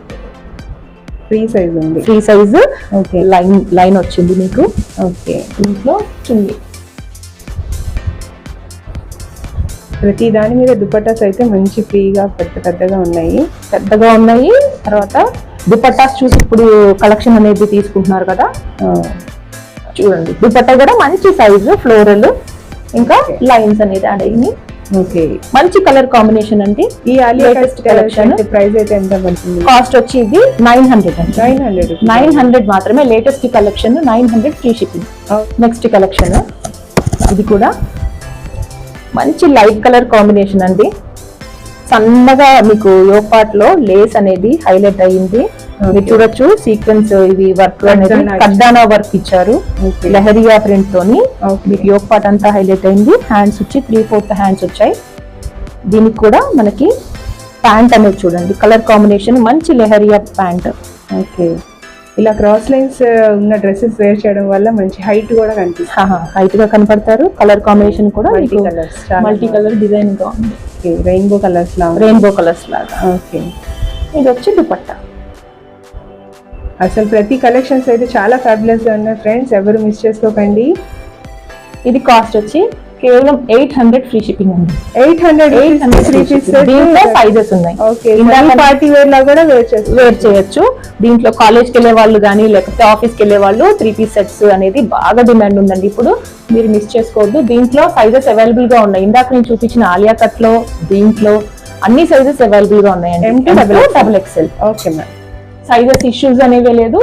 [SPEAKER 2] ఫ్రీ సైజ్ ఉంది.
[SPEAKER 3] Free size.
[SPEAKER 2] ఓకే.
[SPEAKER 3] లైన్ వచ్చింది మీకు.
[SPEAKER 2] ఓకే.
[SPEAKER 3] ఇంట్లో చున్నీ.
[SPEAKER 2] ప్రతి దాని మీద దుపట్టాస్ అయితే మంచి ఫ్రీగా పెద్దగా ఉన్నాయి.
[SPEAKER 3] తర్వాత దుపట్టాస్ చూసి ఇప్పుడు కలెక్షన్ అనేది తీసుకుంటున్నారు కదా, చూడండి. దుపట్టా కూడా మంచి సైజు, ఫ్లోరల్ ఇంకా లైన్స్ అనేది యాడ్ అయ్యి.
[SPEAKER 2] ఓకే.
[SPEAKER 3] మంచి కలర్ కాంబినేషన్ అండి.
[SPEAKER 2] ఈ ఆలియా కట్ కలెక్షన్ ప్రైస్ అయితే ఎంత పడుతుంది?
[SPEAKER 3] కాస్ట్ వచ్చి ఇది 900 అండి. 900 మాత్రమే. Latest collection 900 free shipping. Next collection ఇది కూడా మంచి లైట్ కలర్ కాంబినేషన్ అండి. సన్నగా మీకు యోక్ పార్ట్ లో లేస్ అనేది హైలైట్ అయ్యింది. మీరు చూడొచ్చు సీక్వెన్స్ ఇవి వర్క్ అనేది కడ్డానా వర్క్ ఇచ్చారు లెహరియా ప్రింట్ తోని. మీకు యోక్ పార్ట్ అంతా హైలైట్ అయింది. హ్యాండ్స్ వచ్చి 3/4 హ్యాండ్స్ వచ్చాయి. దీనికి కూడా మనకి ప్యాంట్ అనేది చూడండి కలర్ కాంబినేషన్ మంచి లెహరియా ప్యాంట్.
[SPEAKER 2] ఓకే. ఇలా క్రాస్ లైన్స్ ఉన్న డ్రెస్సెస్ వేర్ చేయడం వల్ల మంచి హైట్ కూడా కనిపిస్తుంది.
[SPEAKER 3] హైట్ గా కనపడతారు. కలర్ కాంబినేషన్ కూడా మల్టీ కలర్ డిజైన్ గా ఉంది.
[SPEAKER 2] రెయిన్బో కలర్స్ లాగా.
[SPEAKER 3] ఓకే. ఇది వచ్చి దుపట్టా.
[SPEAKER 2] అసలు ప్రతి కలెక్షన్స్ అయితే చాలా ఫ్యాబులస్ గా ఉన్నాయి ఫ్రెండ్స్, ఎవరు మిస్ చేసుకోకండి.
[SPEAKER 3] ఇది కాస్ట్ వచ్చి కేవలం 800 ఫ్రీ షిప్పింగ్ అండి.
[SPEAKER 2] 800
[SPEAKER 3] దీంట్లో సైజెస్ ఉన్నాయి.
[SPEAKER 2] ఓకే. పార్టీ వేర్ లా కూడా వేర్
[SPEAKER 3] చేయొచ్చు. దీంట్లో కాలేజ్కి వెళ్ళే వాళ్ళు కానీ లేకపోతే ఆఫీస్కి వెళ్ళే వాళ్ళు 3 పీస్ సెట్స్ అనేది బాగా డిమాండ్ ఉందండి ఇప్పుడు. మీరు మిస్ చేసుకోవద్దు. దీంట్లో సైజెస్ అవైలబుల్ గా ఉన్నాయి. ఇందాక నేను చూపించిన ఆలియా కట్ లో దీంట్లో అన్ని సైజెస్ అవైలబుల్ గా ఉన్నాయండి. M2XL.
[SPEAKER 2] Okay ma'am.
[SPEAKER 3] Sizes issues అనేవి లేదు.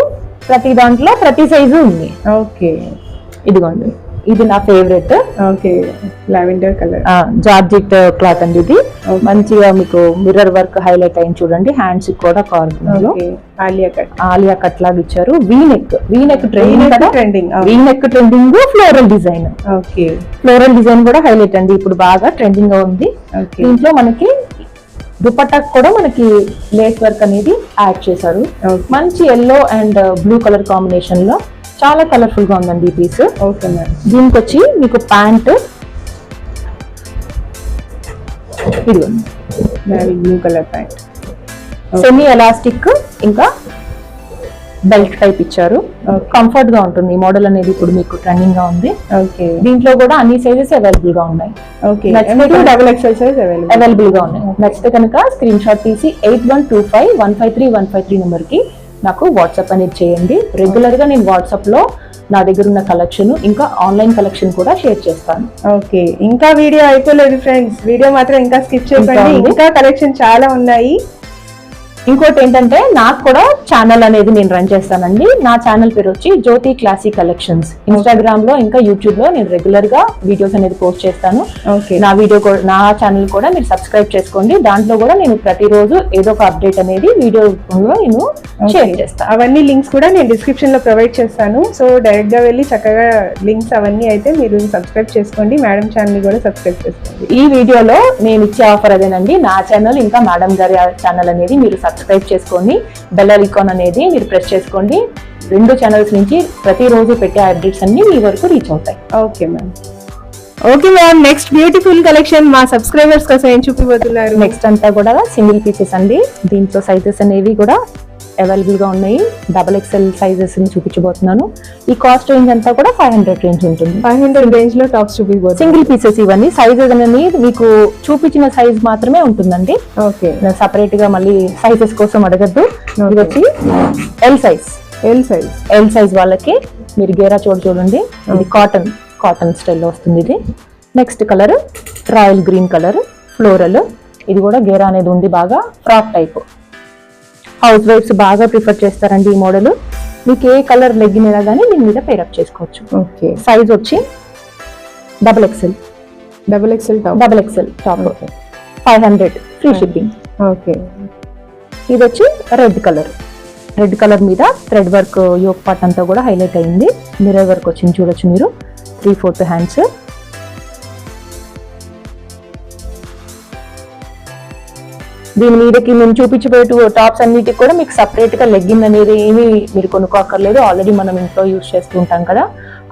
[SPEAKER 3] ప్రతి దాంట్లో ప్రతి సైజు ఉంది.
[SPEAKER 2] ఓకే.
[SPEAKER 3] ఇదిగోండి ఇది నా favourite.
[SPEAKER 2] Okay. Lavender colour
[SPEAKER 3] georgette cloth అండి ఇది. మంచిగా మీకు మిర్రర్ వర్క్ హైలైట్ అయింది చూడండి. హ్యాండ్స్ కూడా కార్నర్ ఆలియా కట్ లాగా ఇచ్చారు. V neck trending floral design.
[SPEAKER 2] Okay.
[SPEAKER 3] Floral design కూడా హైలైట్ అండి ఇప్పుడు బాగా ట్రెండింగ్ గా ఉంది. దీంట్లో మనకి దుపట్టా కూడా మనకి లేస్ వర్క్ అనేది యాడ్ చేశారు. మంచి yellow and blue colour combination లో చాలా కలర్ఫుల్ గా ఉందండి ఈ పీస్.
[SPEAKER 2] Okay madam.
[SPEAKER 3] దీనికి వచ్చి మీకు pant
[SPEAKER 2] blue colour pant,
[SPEAKER 3] semi elastic ఇంకా బెల్ట్ టైప్ ఇచ్చారు. కంఫర్ట్ గా ఉంటుంది. ఈ మోడల్ అనేది ఇప్పుడు మీకు ట్రెండింగ్ గా ఉంది.
[SPEAKER 2] ఓకే.
[SPEAKER 3] దీంట్లో కూడా అన్ని సైజెస్ అవైలబుల్ గా ఉన్నాయి.
[SPEAKER 2] ఓకే. XXL సైజ్
[SPEAKER 3] అవైలబుల్ గా ఉన్నాయి. నచ్చితే కనుక స్క్రీన్ షాట్ తీసి 8125153153 నెంబర్ కి నాకు వాట్సాప్ అనేది చేయండి. రెగ్యులర్ గా నేను వాట్సాప్ లో నా దగ్గర ఉన్న కలెక్షన్ ఇంకా ఆన్లైన్ కలెక్షన్ కూడా షేర్ చేస్తాను.
[SPEAKER 2] ఓకే. ఇంకా వీడియో అయిపోలేదు ఫ్రెండ్స్, వీడియో మాత్రం ఇంకా స్కిప్ చేయకండి. ఇంకా కలెక్షన్ చాలా ఉన్నాయి.
[SPEAKER 3] ఇంకోటి ఏంటంటే నాకు కూడా ఛానల్ అనేది నేను రన్ చేస్తానండి. నా ఛానల్ పేరు వచ్చి జ్యోతి క్లాసీ కలెక్షన్స్. ఇన్స్టాగ్రామ్ లో ఇంకా యూట్యూబ్ లో నేను రెగ్యులర్ గా వీడియోస్ అనేది పోస్ట్ చేస్తాను. నా ఛానల్ కూడా మీరు సబ్స్క్రైబ్ చేసుకోండి. దాంట్లో కూడా నేను ప్రతిరోజు ఏదో ఒక అప్డేట్ అనేది వీడియో రూపంలో నేను షేర్ చేస్తాను.
[SPEAKER 2] అవన్నీ లింక్స్ కూడా నేను డిస్క్రిప్షన్ లో ప్రొవైడ్ చేస్తాను. సో డైరెక్ట్ గా వెళ్ళి చక్కగా లింక్స్ అవన్నీ అయితే మీరు సబ్స్క్రైబ్ చేసుకోండి. మేడం ఛానల్ కూడా సబ్స్క్రైబ్ చేసుకోండి.
[SPEAKER 3] ఈ వీడియోలో నేను ఇచ్చే ఆఫర్ అదేనండి. నా ఛానల్ ఇంకా మేడం గారి ఛానల్ అనేది మీరు సబ్స్క్రైబ్ చేసుకోండి. బెల్ ఐకాన్ అనేది మీరు ప్రెస్ చేసుకోండి. 2 ఛానల్స్ నుంచి ప్రతిరోజు పెట్టే అప్డేట్స్ అన్ని మీ వరకు రీచ్ అవుతాయి.
[SPEAKER 2] Okay ma'am. Okay ma'am, next beautiful collection మా సబ్స్క్రైబర్స్ కోసం ఏం చూపిపోతున్నారు?
[SPEAKER 3] నెక్స్ట్ అంతా కూడా సింగిల్ పీసెస్ అండి. దీంట్లో సైజెస్ అనేవి కూడా అవైలబుల్ గా ఉన్నాయి. XXL సైజెస్ ని చూపించబోతున్నాను. ఈ కాస్ట్ రేంజ్ అంతా కూడా 500 రేంజ్ ఉంటుంది.
[SPEAKER 2] 500 రేంజ్ లో టాప్స్ చూపిపోతుంది.
[SPEAKER 3] సింగిల్ పీసెస్ ఇవన్నీ. సైజెస్ అనేది మీకు చూపించిన సైజ్ మాత్రమే ఉంటుందండి.
[SPEAKER 2] ఓకే,
[SPEAKER 3] సపరేట్ గా మళ్ళీ సైజెస్ కోసం అడగద్దు. ఇది వచ్చి ఎల్ సైజ్ వాళ్ళకి మీరు గేరా చూడండి. ఇది కాటన్ స్టైల్లో వస్తుంది. ఇది next colour royal green colour floral. ఇది కూడా గేరా అనేది ఉంది, బాగా ఫ్రాక్ టైప్. హౌస్ వైఫ్స్ బాగా ప్రిఫర్ చేస్తారండి ఈ మోడల్. మీకు ఏ కలర్ లెగ్గిన్ అయినా కానీ దీని మీద పేరప్ చేసుకోవచ్చు.
[SPEAKER 2] ఓకే,
[SPEAKER 3] సైజ్ వచ్చి XXL top 500 free shipping.
[SPEAKER 2] Okay,
[SPEAKER 3] ఇది వచ్చి రెడ్ కలర్ మీద థ్రెడ్ వర్క్ యోక్ పార్ట్ అంతా కూడా హైలైట్ అయింది. మిర్రర్ వర్క్ వచ్చింది చూడొచ్చు మీరు. 3/4 హ్యాండ్స్. దీని మీదకి మేము చూపించబోయే టాప్స్ అన్నిటికి కూడా మీకు సపరేట్ గా లెగ్గిన్ అనేది ఏమి మీరు కొనుక్కోక్కర్లేదు. ఆల్రెడీ మనం ఇంట్లో యూజ్ చేస్తూ ఉంటాం కదా,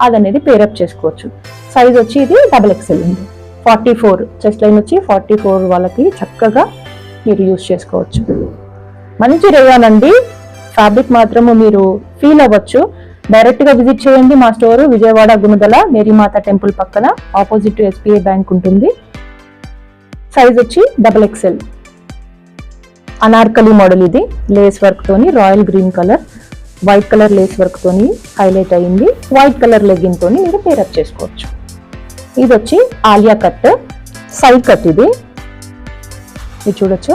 [SPEAKER 3] అది అనేది పేరప్ చేసుకోవచ్చు. సైజ్ వచ్చి ఇది XXL ఉంది. 44 చెస్ట్ లైన్ వచ్చి 44 వాళ్ళకి చక్కగా మీరు యూజ్ చేసుకోవచ్చు. మంచి రేయాన్ అండి. ఫ్యాబ్రిక్ మాత్రము మీరు ఫీల్ అవ్వచ్చు. డైరెక్ట్ గా విజిట్ చేయండి మా స్టోర్ విజయవాడ గుణదల మేరీమాత టెంపుల్ పక్కన ఆపోజిట్ టు SBI బ్యాంక్ ఉంటుంది. సైజ్ వచ్చి XXL. అనార్కలి మోడల్. ఇది లేస్ వర్క్ తోని royal green colour white colour lace work తోని హైలైట్ అయింది. వైట్ కలర్ లెగ్గిన్ తోని మీరు పేరప్ చేసుకోవచ్చు. ఇది వచ్చి ఆలియా కట్ సైడ్ కట్. ఇది చూడొచ్చు.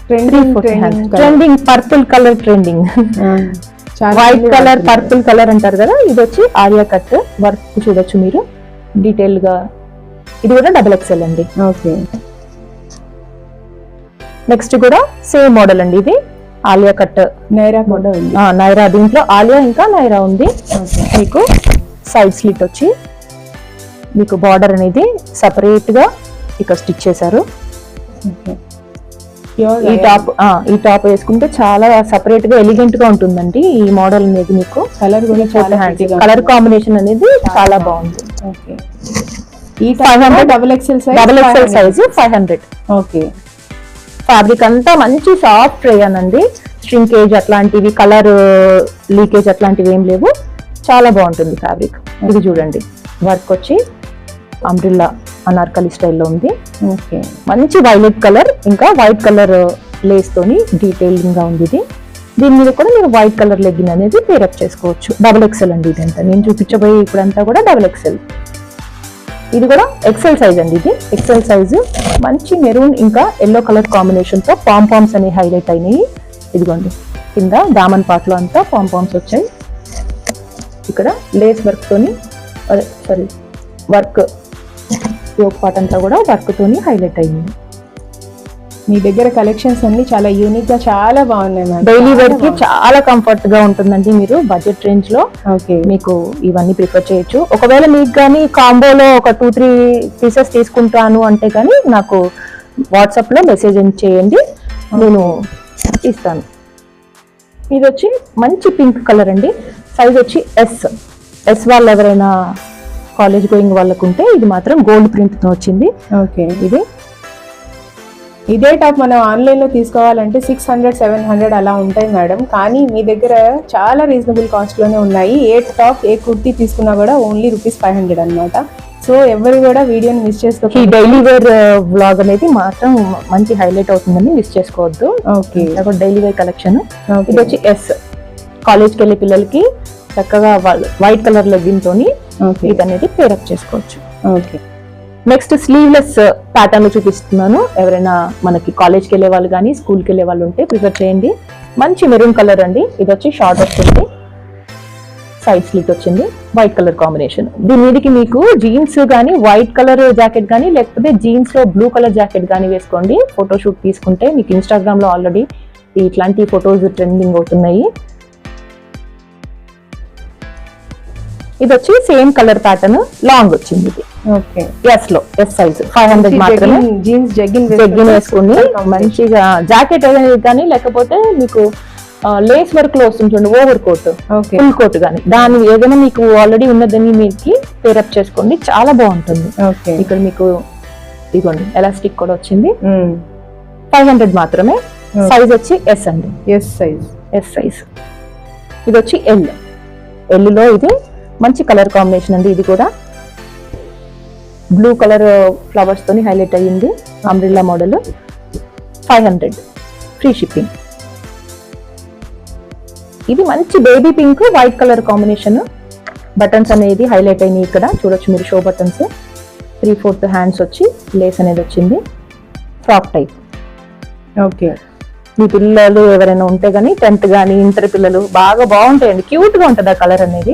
[SPEAKER 3] Trending purple colour trending. White colour purple colour అంటారు కదా. ఇది వచ్చి ఆలియా కట్ వర్క్ చూడొచ్చు మీరు డీటెయిల్ గా. ఇది కూడా XXL అండి.
[SPEAKER 2] ఓకే,
[SPEAKER 3] నెక్స్ట్ కూడా సేమ్ మోడల్ అండి. ఇది ఆలియా కట్
[SPEAKER 2] నైరా మోడల్.
[SPEAKER 3] నైరా. దీంట్లో ఆలియా ఇంకా నైరా ఉంది. మీకు సైడ్ స్లిట్ వచ్చి మీకు బార్డర్ అనేది సపరేట్ గా ఇక్కడ స్టిచ్ చేశారు. ఈ టాప్ వేసుకుంటే చాలా సపరేట్ గా ఎలిగెంట్ గా ఉంటుందండి ఈ మోడల్ అనేది. మీకు
[SPEAKER 2] కలర్ కూడా చాలా
[SPEAKER 3] కలర్ కాంబినేషన్ అనేది చాలా బాగుంది.
[SPEAKER 2] ఓకే, ఈ 500 XXL
[SPEAKER 3] సైజ్ 500.
[SPEAKER 2] ఓకే,
[SPEAKER 3] ఫ్యాబ్రిక్ అంతా మంచి సాఫ్ట్ రేయాన్ అండి. స్ట్రింకేజ్ అట్లాంటివి కలర్ లీకేజ్ అట్లాంటివి ఏం లేవు. చాలా బాగుంటుంది ఫ్యాబ్రిక్. ఇది చూడండి వర్క్ వచ్చి అంబ్రిల్లా అనార్కలి స్టైల్లో ఉంది.
[SPEAKER 2] ఓకే,
[SPEAKER 3] మంచి వైలెట్ కలర్ ఇంకా వైట్ కలర్ లేస్ తోని డీటెయిలింగ్ గా ఉంది. ఇది దీని మీద కూడా మీరు వైట్ కలర్ లెగ్గిన్ అనేది పేరప్ చేసుకోవచ్చు. XXL అండి. ఇదంతా నేను చూపించబోయే ఇప్పుడంతా కూడా XXL. ఇది కూడా XL సైజ్ అండి. ఇది XL సైజు. మంచి మెరూన్ ఇంకా ఎల్లో కలర్ కాంబినేషన్ తో పాంపామ్స్ అనేవి హైలైట్ అయినాయి. ఇదిగోండి కింద దామన్ పార్ట్ లో అంతా పాంపామ్స్ వచ్చాయి. ఇక్కడ లేస్ వర్క్ తోని వర్క్ యోక్ పార్ట్ అంతా కూడా వర్క్ తోని హైలైట్ అయింది.
[SPEAKER 2] మీ దగ్గర కలెక్షన్స్ అన్ని చాలా యూనిక్ గా చాలా బాగున్నాయి మేడం.
[SPEAKER 3] డైలీ వేర్ కి చాలా కంఫర్ట్ గా ఉంటుందండి. మీరు బడ్జెట్ రేంజ్ లో మీకు ఇవన్నీ ప్రిఫర్ చేయొచ్చు. ఒకవేళ మీకు కానీ కాంబోలో ఒక 2-3 పీసెస్ తీసుకుంటాను అంటే కానీ నాకు వాట్సాప్ లో మెసేజ్ చేయండి, నేను ఇస్తాను. ఇది వచ్చి మంచి పింక్ కలర్ అండి. సైజ్ వచ్చి ఎస్ వాళ్ళు ఎవరైనా కాలేజ్ గోయింగ్ వాళ్ళకు ఉంటే ఇది మాత్రం గోల్డ్ ప్రింట్ తో వచ్చింది.
[SPEAKER 2] ఓకే, ఇదే టాప్ మనం ఆన్లైన్ లో తీసుకోవాలంటే 600-700 అలా ఉంటాయి మేడం. కానీ మీ దగ్గర చాలా రీజనబుల్ కాస్ట్ లోనే ఉన్నాయి. ఏ టాప్ ఏ కుర్తీ తీసుకున్నా కూడా ఓన్లీ ₹500 అన్నమాట. సో ఎవరు కూడా వీడియోని మిస్ చేసుకోవచ్చు.
[SPEAKER 3] ఈ డైలీ వేర్ వ్లాగ్ అనేది మాత్రం మంచి హైలైట్ అవుతుందని మిస్ చేసుకోవద్దు.
[SPEAKER 2] Okay,
[SPEAKER 3] daily wear collection. ఇది వచ్చి కాలేజ్కి వెళ్ళే పిల్లలకి చక్కగా వైట్ కలర్ లెగ్గిన్ తోని ఇది అనేది పేరప్ చేసుకోవచ్చు.
[SPEAKER 2] ఓకే,
[SPEAKER 3] నెక్స్ట్ స్లీవ్లెస్ ప్యాటర్న్ చూపిస్తున్నాను. ఎవరైనా మనకి కాలేజ్కి వెళ్ళే వాళ్ళు కానీ స్కూల్కి వెళ్ళే వాళ్ళు ఉంటే ప్రిఫర్ చేయండి. మంచి మెరూన్ కలర్ అండి. ఇది వచ్చి షార్ట్ వస్తుంది, సైడ్ స్లిట్ వచ్చింది, వైట్ కలర్ కాంబినేషన్. దీని మీదకి మీకు జీన్స్ కానీ వైట్ కలర్ జాకెట్ కానీ లేకపోతే జీన్స్ లో బ్లూ కలర్ జాకెట్ కానీ వేసుకోండి. ఫోటోషూట్ తీసుకుంటే మీకు ఇన్స్టాగ్రామ్ లో ఆల్రెడీ ఇట్లాంటి ఫొటోస్ ట్రెండింగ్ అవుతున్నాయి. ఇది వచ్చి సేమ్ కలర్ ప్యాటర్న్, లాంగ్ వచ్చింది. ఇది
[SPEAKER 2] ఓకే,
[SPEAKER 3] ఎస్ లో ఎస్ సైజ్ 500 మాత్రమే.
[SPEAKER 2] జీన్స్ జగ్గిన్
[SPEAKER 3] వేసుకుని మంచిగా జాకెట్ కానీ లేకపోతే మీకు లేస్ వర్క్ లో వస్తుంది చూడండి, ఓవర్ కోట్, ఫుల్ కోట్ కానీ దాని ఏదైనా మీకు ఆల్రెడీ ఉన్నదని మీకు పేరప్ చేసుకోండి, చాలా బాగుంటుంది. ఇక్కడ మీకు ఇదిగోండి ఎలాస్టిక్ కూడా వచ్చింది. 500 మాత్రమే. సైజ్ వచ్చి ఎస్ అండి, ఎస్ సైజ్. ఇది వచ్చి ఎల్ లో ఇది మంచి కలర్ కాంబినేషన్ అండి. ఇది కూడా బ్లూ కలర్ ఫ్లవర్స్ తోని హైలైట్ అయ్యింది. Umbrella model. 500 free shipping. ఇది మంచి baby pink white colour combination. Buttons అనేది హైలైట్ అయినాయి ఇక్కడ చూడొచ్చు మీరు, షో బటన్స్. 3/4 హ్యాండ్స్ వచ్చి లేస్ అనేది వచ్చింది, ఫ్రాక్ టైప్. ఓకే, మీ పిల్లలు ఎవరైనా ఉంటే గానీ 10th గానీ ఇంటర్ పిల్లలు బాగా బాగుంటాయండి, క్యూట్ గా ఉంటది ఆ కలర్ అనేది.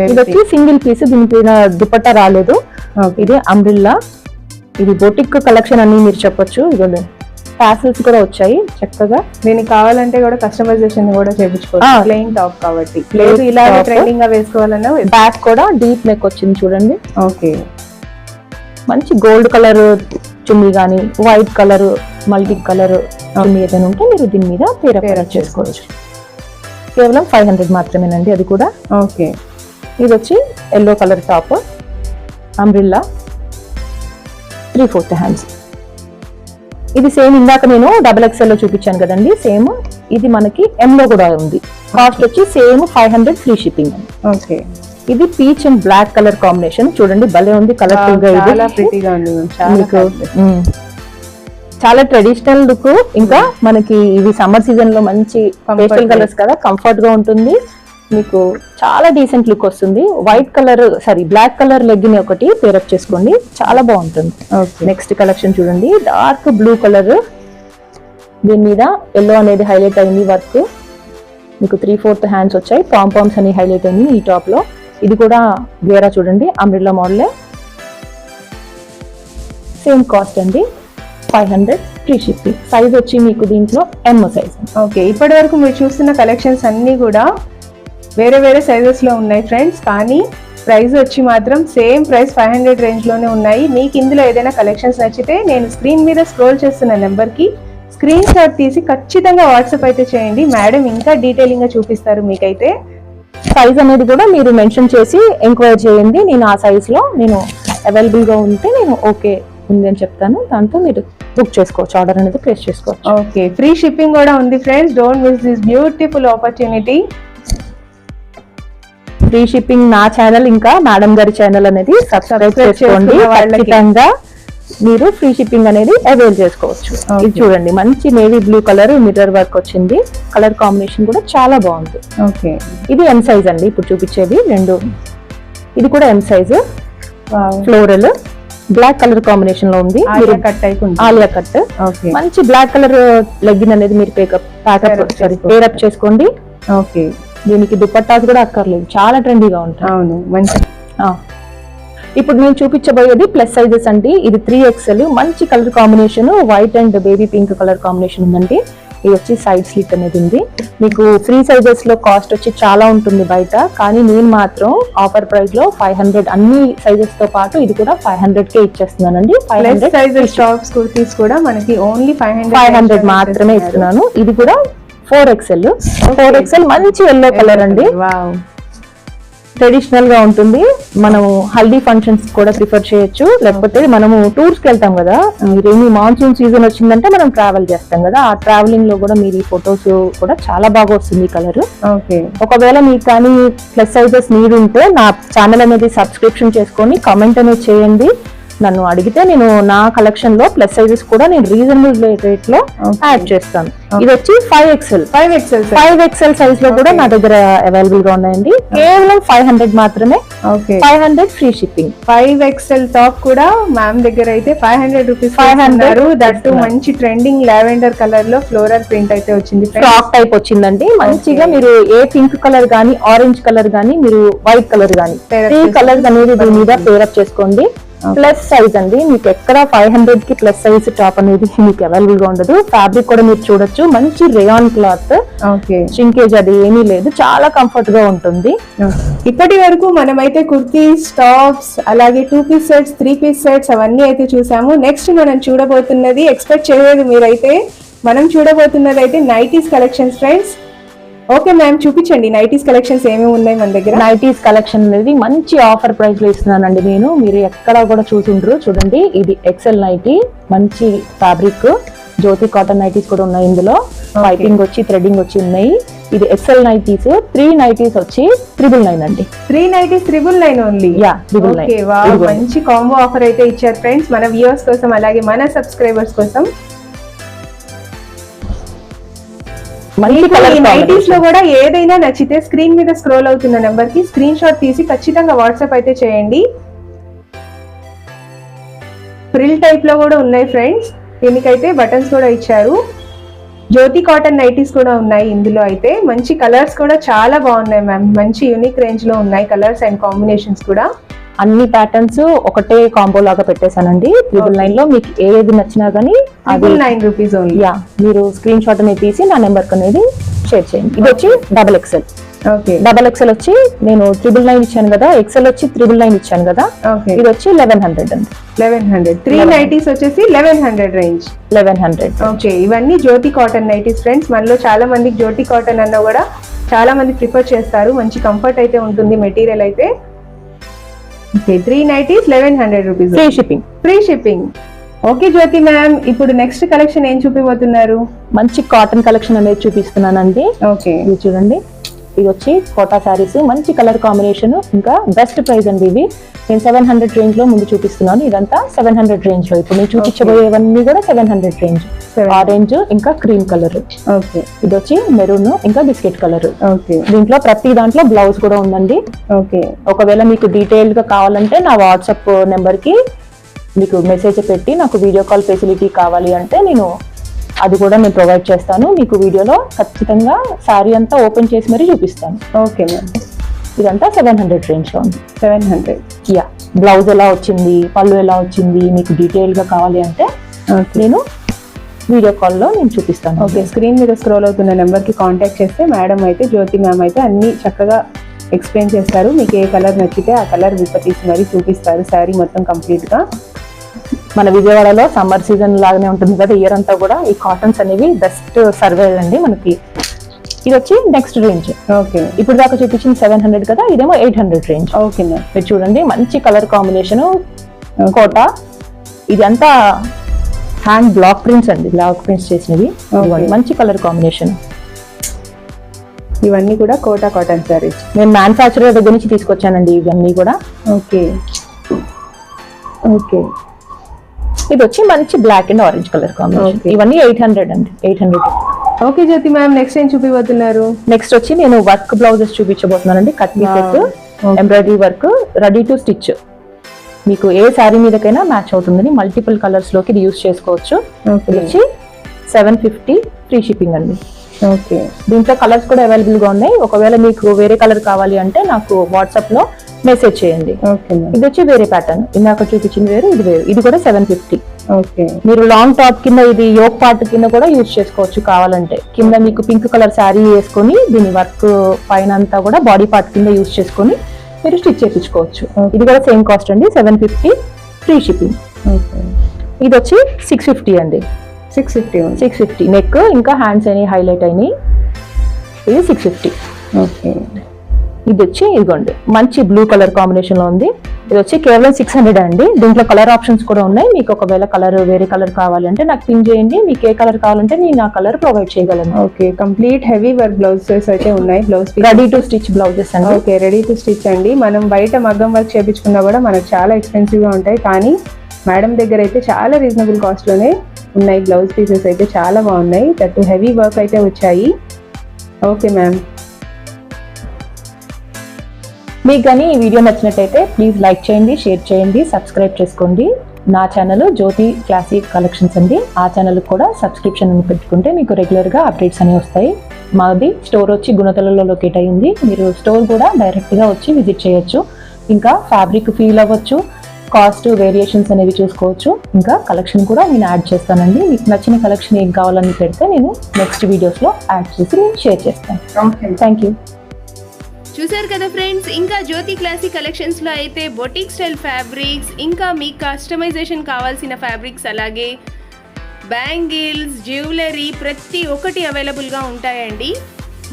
[SPEAKER 3] ఇది వచ్చి సింగిల్ పీస్, దీనిపైన దుపట్టా రాలేదు. ఇది అంబ్రిల్లా. ఇది బొటిక్ కలెక్షన్ అని మీరు చెప్పొచ్చు. ఇదిగోండి టాసిల్స్ కూడా వచ్చాయి చక్కగా.
[SPEAKER 2] దీనికి కావాలంటే కూడా కస్టమైజేషన్ కూడా చేయించుకోవచ్చు, ప్లెయిన్ టాప్ కాబట్టి. లేదు ఇలాగే ట్రెండింగ్ గా వేసుకోవాలన్నా
[SPEAKER 3] బ్యాక్ కూడా డీప్ నెక్ వచ్చింది చూడండి.
[SPEAKER 2] ఓకే,
[SPEAKER 3] మంచి గోల్డ్ కలర్ చున్నీ గానీ వైట్ కలర్ మల్టీ కలర్ చున్నీ ఏదైనా ఉంటే మీరు దీని మీద పేరప్ చేసుకోవచ్చు. కేవలం 500 మాత్రమేనండి అది కూడా.
[SPEAKER 2] ఓకే,
[SPEAKER 3] ఇది వచ్చి yellow colour top, umbrella, 3/4 hands. ఇది సేమ్ ఇందాక నేను XXL లో చూపించాను కదండి, సేమ్ ఇది మనకి M లో కూడా ఉంది. కాస్ట్ వచ్చి సేమ్ 500 ఫ్రీ షిప్పింగ్.
[SPEAKER 2] ఓకే,
[SPEAKER 3] ఇది peach and black colour combination చూడండి, భలే ఉంది, కలర్ఫుల్ గా. చాలా ట్రెడిషనల్ లుక్. ఇంకా మనకి ఇవి సమ్మర్ సీజన్ లో మంచి పేస్టల్ కలర్స్ కదా, కంఫర్ట్ గా ఉంటుంది మీకు, చాలా డీసెంట్ లుక్ వస్తుంది. White colour black colour legging ఒకటి పేరప్ చేసుకోండి, చాలా బాగుంటుంది. నెక్స్ట్ కలెక్షన్ చూడండి, డార్క్ బ్లూ కలర్, దీని మీద ఎల్లో అనేది హైలైట్ అయింది వర్క్. మీకు 3/4 హ్యాండ్స్ వచ్చాయి, పాంపామ్స్ అని హైలైట్ అయింది ఈ టాప్ లో. ఇది కూడా గేరా చూడండి, అంబ్రెల్లా మోడలే. సేమ్ కాస్ట్ అండి, 500 ఫ్రీ షిప్పింగ్. సైజ్ వచ్చి మీకు దీంట్లో M సైజ్.
[SPEAKER 2] ఓకే, ఇప్పటి వరకు మీరు చూస్తున్న కలెక్షన్స్ అన్ని కూడా వేరే వేరే సైజెస్ లో ఉన్నాయి ఫ్రెండ్స్, కానీ ప్రైస్ వచ్చి మాత్రం సేమ్ ప్రైస్ 500 రేంజ్ లోనే ఉన్నాయి. మీకు ఇందులో ఏదైనా కలెక్షన్స్ నచ్చితే నేను స్క్రీన్ మీద స్క్రోల్ చేస్తున్న నెంబర్ కి స్క్రీన్ షాట్ తీసి ఖచ్చితంగా వాట్సాప్ అయితే చేయండి. మేడం ఇంకా డీటెయిలింగ్ గా చూపిస్తారు మీకైతే.
[SPEAKER 3] సైజ్ అనేది కూడా మీరు మెన్షన్ చేసి ఎంక్వైరీ చేయండి, నేను ఆ సైజ్ లో నేను అవైలబుల్ గా ఉంటే నేను ఓకే ఉంది అని చెప్తాను, దాంతో మీరు బుక్ చేసుకోవచ్చు, ఆర్డర్ అనేది ప్లేస్ చేసుకోవచ్చు.
[SPEAKER 2] ఓకే, ఫ్రీ షిప్పింగ్ కూడా ఉంది friends. Don't miss this beautiful opportunity.
[SPEAKER 3] Free shipping నా ఛానల్ ఇంకా మేడం గారి ఛానల్ అనేది సబ్స్క్రైబ్ చేసుకోండి, ఖచ్చితంగా మీరు ఫ్రీ షిప్పింగ్ అనేది అవైల్ చేసుకోవచ్చు. ఇది చూడండి, మంచి navy blue colour mirror work వచ్చింది, కలర్ కాంబినేషన్ కూడా చాలా బాగుంది.
[SPEAKER 2] ఓకే,
[SPEAKER 3] ఇది M సైజ్ అండి, ఇప్పుడు చూపించేది రెండు. ఇది కూడా M size, floral black colour combination లో ఉంది, ఆలియా కట్. మంచి బ్లాక్ కలర్ లెగ్గిన్ అనేది మీరు పేరప్ చేసుకోండి.
[SPEAKER 2] ఓకే,
[SPEAKER 3] దీనికి దుపట్టాస్ కూడా అక్కర్లేదు, చాలా ట్రెండీగా ఉంటాయి.
[SPEAKER 2] అవును, మంచి.
[SPEAKER 3] ఇప్పుడు నేను చూపించబోయేది ప్లస్ సైజెస్ అండి. ఇది 3XL, మంచి colour combination, white and baby pink colour combination ఉందండి. ఇది వచ్చి సైడ్ స్లిట్ అనేది ఉంది. మీకు ఫ్రీ సైజెస్ లో కాస్ట్ వచ్చి చాలా ఉంటుంది బయట, కానీ నేను మాత్రం ఆఫర్ ప్రైస్ లో 500 అన్ని సైజెస్ తో పాటు ఇది కూడా 500కే ఇచ్చేస్తున్నానండి.
[SPEAKER 2] 500 సైజెస్ టాప్స్ కుర్తీస్ కూడా మనకి ఓన్లీ
[SPEAKER 3] 500 మాత్రమే ఇస్తున్నాను. ఇది కూడా 4XL మంచి ఎల్లో కలర్ అండి, ట్రెడిషనల్ గా ఉంటుంది. మనము హల్దీ ఫంక్షన్స్ కూడా ప్రిఫర్ చేయొచ్చు, లేకపోతే మనము టూర్స్ కి వెళ్తాం కదా, రైనీ మాన్సూన్ సీజన్ వచ్చిందంటే మనం ట్రావెల్ చేస్తాం కదా, ఆ ట్రావెలింగ్ లో కూడా మీరు ఈ ఫొటోస్ కూడా చాలా బాగా వస్తుంది ఈ కలర్. ఒకవేళ మీకు కానీ ప్లస్ సైజెస్ నీడ్ ఉంటే నా ఛానల్ అనేది సబ్స్క్రిప్షన్ చేసుకొని కామెంట్ అనేది చేయండి. నన్ను అడిగితే నేను నా కలెక్షన్ లో ప్లస్ సైజెస్ కూడా నేను రీజనబుల్ రేట్ లో యాడ్ చేస్తాను. ఇది వచ్చి 5XL 5XL సైజ్ లో కూడా నా దగ్గర అవైలబుల్ గా ఉన్నాయండి. కేవలం 500 మాత్రమే. 500 ఫ్రీ షిప్పింగ్.
[SPEAKER 2] 5XL టాప్ కూడా మ్యామ్ దగ్గర అయితే 500 రూపీస్ 500. దట్టు మంచి ట్రెండింగ్ లావెండర్ కలర్ లో ఫ్లోరల్ ప్రింట్ అయితే వచ్చింది.
[SPEAKER 3] ఫ్రాక్ టైప్ వచ్చిందండి. మంచిగా మీరు ఏ పింక్ కలర్ గానీ, ఆరెంజ్ కలర్ గానీ, మీరు వైట్ కలర్ గానీ, 3 కలర్స్ అనేది దీని మీద పేరప్ చేసుకోండి. ప్లస్ సైజ్ అండి. మీకు ఎక్కడ 500 కి ప్లస్ సైజ్ టాప్ అనేది మీకు అవైలబుల్ గా ఉండదు. ఫ్యాబ్రిక్ కూడా మీరు చూడొచ్చు, మంచి రేయాన్ క్లాత్, షింకేజ్ అది ఏమీ లేదు, చాలా కంఫర్ట్ గా ఉంటుంది.
[SPEAKER 2] ఇప్పటి వరకు మనమైతే కుర్తీస్, టాప్స్, అలాగే 2 పీస్ సెట్స్, 3 పీస్ సెట్స్ అవన్నీ అయితే చూసాము. నెక్స్ట్ మనం చూడబోతున్నది, ఎక్స్పెక్ట్ చేయలేదు మీరైతే, మనం చూడబోతున్నది అయితే nighties collections friends. Okay ma'am, చూపించండి నైటీస్ కలెక్షన్స్ ఏమేమి ఉన్నాయి మన దగ్గర.
[SPEAKER 3] నైటీస్ కలెక్షన్ అనేది మంచి ఆఫర్ ప్రైస్ లో ఇస్తున్నానండి నేను. మీరు ఎక్కడ కూడా చూసుంటారు. చూడండి, ఇది XL నైటీ, మంచి ఫ్యాబ్రిక్, జ్యోతి కాటన్ నైటీస్ కూడా ఉన్నాయి ఇందులో. పైపింగ్ వచ్చి, థ్రెడింగ్ వచ్చి ఉన్నాయి. ఇది XL నైటీస్. 3 నైటీస్ వచ్చి 999 అండి.
[SPEAKER 2] 3 నైటీస్ 999 ఓన్లీ.
[SPEAKER 3] యా, 999.
[SPEAKER 2] మంచి కాంబో ఆఫర్ అయితే ఇచ్చారు ఫ్రెండ్స్ మన వ్యూవర్స్ కోసం, అలాగే మన సబ్స్క్రైబర్స్ కోసం. నైటీస్ లో కూడా ఏదైనా నచ్చితే స్క్రీన్ మీద స్క్రోల్ అవుతున్న నెంబర్ కి స్క్రీన్ షాట్ తీసి ఖచ్చితంగా వాట్సాప్ అయితే చేయండి. ఫ్రిల్ టైప్ లో కూడా ఉన్నాయి ఫ్రెండ్స్. దీనికైతే బటన్స్ కూడా ఇచ్చారు. జ్యోతి కాటన్ నైటీస్ కూడా ఉన్నాయి ఇందులో. అయితే మంచి కలర్స్ కూడా చాలా బాగున్నాయి మ్యామ్. మంచి యూనిక్ రేంజ్ లో ఉన్నాయి కలర్స్ అండ్ కాంబినేషన్స్ కూడా.
[SPEAKER 3] అన్ని ప్యాటర్న్స్ ఒకటే కాంబో లాగా పెట్టేశానండి. 999 లో మీకు ఏది నచ్చినా గానీ
[SPEAKER 2] 999 రూపీస్ ఓన్లీ.
[SPEAKER 3] యా, మీరు స్క్రీన్ షాట్ అనేది తీసి నా నెంబర్ అనేది షేర్ చేయండి. ఇది వచ్చి XXL. XXL వచ్చి నేను 999 ఇచ్చాను కదా, XL వచ్చి 999 ఇచ్చాను కదా. ఇది వచ్చి 1100 అండి.
[SPEAKER 2] 1100. 3 నైటీస్ వచ్చేసి 1100 రేంజ్.
[SPEAKER 3] 1100.
[SPEAKER 2] ఓకే, ఇవన్నీ జ్యోతి కాటన్ నైటీస్ ఫ్రెండ్స్. మనలో చాలా మందికి జ్యోతి కాటన్ అన్న కూడా చాలా మంది ప్రిఫర్ చేస్తారు. మంచి కంఫర్ట్ అయితే ఉంటుంది మెటీరియల్ అయితే. Okay, 3 nighties 1100 rupees. Free shipping. Okay Jyothi ma'am, ఇప్పుడు నెక్స్ట్ కలెక్షన్ ఏం చూపిపోతున్నారు?
[SPEAKER 3] మంచి కాటన్ కలెక్షన్ అనేది చూపిస్తున్నానండి.
[SPEAKER 2] ఓకే,
[SPEAKER 3] ఇది చూడండి. ఇది వచ్చి కోటా శారీస్, మంచి కలర్ కాంబినేషన్, ఇంకా బెస్ట్ ప్రైస్ అండి. ఇవి నేను 700 రేంజ్ లో ముందు చూపిస్తున్నాను. ఇదంతా 700 రేంజ్ లో. ఇప్పుడు నేను చూపించబోయేవన్నీ కూడా 700 రేంజ్. ఆరెంజ్ ఇంకా క్రీమ్ కలర్.
[SPEAKER 2] ఓకే,
[SPEAKER 3] ఇది వచ్చి మెరూన్ ఇంకా బిస్కెట్ కలర్.
[SPEAKER 2] ఓకే,
[SPEAKER 3] దీంట్లో ప్రతి దాంట్లో బ్లౌజ్ కూడా ఉందండి.
[SPEAKER 2] ఓకే,
[SPEAKER 3] ఒకవేళ మీకు డీటెయిల్ గా కావాలంటే నా వాట్సాప్ నెంబర్ కి మీకు మెసేజ్ పెట్టి నాకు వీడియో కాల్ ఫెసిలిటీ కావాలి అంటే నేను అది కూడా నేను ప్రొవైడ్ చేస్తాను. మీకు వీడియోలో ఖచ్చితంగా శారీ అంతా ఓపెన్ చేసి మరీ చూపిస్తాను.
[SPEAKER 2] ఓకే మ్యామ్,
[SPEAKER 3] ఇదంతా 700 రేంజ్ లో ఉంది.
[SPEAKER 2] 700.
[SPEAKER 3] యా, బ్లౌజ్ ఎలా వచ్చింది, పళ్ళు ఎలా వచ్చింది, మీకు డీటెయిల్ గా కావాలి అంటే నేను వీడియో కాల్ లో నేను చూపిస్తాను.
[SPEAKER 2] ఓకే, స్క్రీన్ మీద స్క్రోల్ అవుతున్న నెంబర్ కి కాంటాక్ట్ చేస్తే మేడం అయితే, జ్యోతి మ్యామ్ అయితే అన్ని చక్కగా ఎక్స్ప్లెయిన్ చేస్తారు. మీకు ఏ కలర్ నచ్చితే ఆ కలర్ విప్పతీసి మరీ చూపిస్తారు శారీ మొత్తం కంప్లీట్ గా.
[SPEAKER 3] మన విజయవాడలో సమ్మర్ సీజన్ లాగానే ఉంటుంది కదా ఇయర్ అంతా కూడా. ఈ కాటన్స్ అనేవి బెస్ట్ సర్వే అండి మనకి. ఇది వచ్చి నెక్స్ట్ రేంజ్.
[SPEAKER 2] ఓకే,
[SPEAKER 3] ఇప్పుడు దాకా చూపించింది 700 కదా, ఇదేమో 800 రేంజ్.
[SPEAKER 2] ఓకే మ్యామ్,
[SPEAKER 3] మీరు చూడండి, మంచి కలర్ కాంబినేషన్, కోటా. ఇది అంతా హ్యాండ్ బ్లాక్ ప్రింట్స్ అండి, బ్లాక్ ప్రింట్స్ చేసినవి. మంచి కలర్ కాంబినేషన్.
[SPEAKER 2] ఇవన్నీ కూడా కోటా కాటన్ సారీస్.
[SPEAKER 3] నేను మ్యానుఫ్యాక్చరర్ దగ్గర నుంచి తీసుకొచ్చానండి ఇవన్నీ కూడా.
[SPEAKER 2] ఓకే, ఓకే,
[SPEAKER 3] ఇది వచ్చి మంచి black and orange colour combination. ఇవన్నీ 800 అండి. 800.
[SPEAKER 2] ఓకే జ్యోతి మ్యామ్, నెక్స్ట్ ఏం చూపిపోతున్నారు?
[SPEAKER 3] నెక్స్ట్ వచ్చి నేను వర్క్ బ్లౌజెస్ చూపించబోతున్నానండి. Cut pieces, embroidery work, ready to stitch. మీకు ఏ శారీ మీదకైనా మ్యాచ్ అవుతుందని మల్టిపుల్ కలర్స్ లోకి ఇది యూస్ చేసుకోవచ్చు. ఇది వచ్చి 750 ఫ్రీ షిప్పింగ్ అండి.
[SPEAKER 2] ఓకే,
[SPEAKER 3] దీంట్లో కలర్స్ కూడా అవైలబుల్ గా ఉన్నాయి. ఒకవేళ మీకు వేరే కలర్ కావాలి అంటే నాకు వాట్సాప్ లో మెసేజ్ చేయండి. ఇది వచ్చి వేరే ప్యాటర్న్, ఇందాక చూపించింది వేరు, ఇది వేరు. ఇది కూడా 750.
[SPEAKER 2] ఓకే,
[SPEAKER 3] మీరు లాంగ్ టాప్ కింద, ఇది యోక్ పార్ట్ కింద కూడా యూజ్ చేసుకోవచ్చు కావాలంటే. కింద మీకు పింక్ కలర్ శారీ వేసుకొని దీని వర్క్ పైన అంతా కూడా బాడీ పార్ట్ కింద యూజ్ చేసుకొని మీరు స్టిచ్ చేయించుకోవచ్చు. ఇది కూడా సేమ్ కాస్ట్ అండి, 750 ఫ్రీ షిప్పింగ్. ఇది వచ్చి 650 అండి. 650 నెక్ ఇంకా హ్యాండ్స్ అయినాయి, హైలైట్ అయినాయి. ఇది 650.
[SPEAKER 2] ఓకే,
[SPEAKER 3] ఇది వచ్చి ఇదిగోండి మంచి బ్లూ కలర్ కాంబినేషన్ లో ఉంది. ఇది వచ్చి కేవలం 600 అండి. దీంట్లో కలర్ ఆప్షన్స్ కూడా ఉన్నాయి. మీకు ఒకవేళ కలర్ వేరే కలర్ కావాలి అంటే నాకు పింక్ చేయండి. మీకు ఏ కలర్ కావాలంటే నేను ఆ కలర్ ప్రొవైడ్ చేయగలను.
[SPEAKER 2] Okay, complete heavy work blouses అయితే ఉన్నాయి. Blouse
[SPEAKER 3] ready to stitch blouses అండి.
[SPEAKER 2] ఓకే, రెడీ టు స్టిచ్ అండి. మనం బయట మగ్గం వర్క్ చేయించుకున్నా కూడా మనకు చాలా ఎక్స్పెన్సివ్ గా ఉంటాయి, కానీ మేడం దగ్గర అయితే చాలా రీజనబుల్ కాస్ట్లోనే ఉన్నాయి. బ్లౌజ్ పీసెస్ అయితే చాలా బాగున్నాయి, దట్టు హెవీ వర్క్ అయితే వచ్చాయి. Okay ma'am.
[SPEAKER 3] మీకు కానీ ఈ వీడియో నచ్చినట్టయితే ప్లీజ్ లైక్ చేయండి, షేర్ చేయండి, సబ్స్క్రైబ్ చేసుకోండి. నా ఛానల్ జ్యోతి క్లాసిక్ కలెక్షన్స్ అండి. ఆ ఛానల్ కూడా సబ్స్క్రిప్షన్ అని పెట్టుకుంటే మీకు రెగ్యులర్గా అప్డేట్స్ అనేవి వస్తాయి. మాది స్టోర్ వచ్చి గుణతలలో లొకేట్ అయ్యింది. మీరు స్టోర్ కూడా డైరెక్ట్గా వచ్చి విజిట్ చేయొచ్చు. ఇంకా ఫ్యాబ్రిక్ ఫీల్ అవ్వచ్చు, కాస్ట్ వేరియేషన్స్ అనేవి చూసుకోవచ్చు. ఇంకా కలెక్షన్ కూడా నేను యాడ్ చేస్తానండి. మీకు నచ్చిన కలెక్షన్ ఏం కావాలని పెడితే నేను నెక్స్ట్ వీడియోస్లో యాడ్ చేసి నేను షేర్ చేస్తాను. Thank you.
[SPEAKER 1] చూసారు కదా ఫ్రెండ్స్, ఇంకా జ్యోతి క్లాసిక్ కలెక్షన్స్లో అయితే బొటిక్ స్టైల్ ఫ్యాబ్రిక్స్, ఇంకా మీకు కస్టమైజేషన్ కావాల్సిన ఫ్యాబ్రిక్స్, అలాగే బ్యాంగిల్స్, జ్యువెలరీ ప్రతి ఒక్కటి అవైలబుల్గా ఉంటాయండి.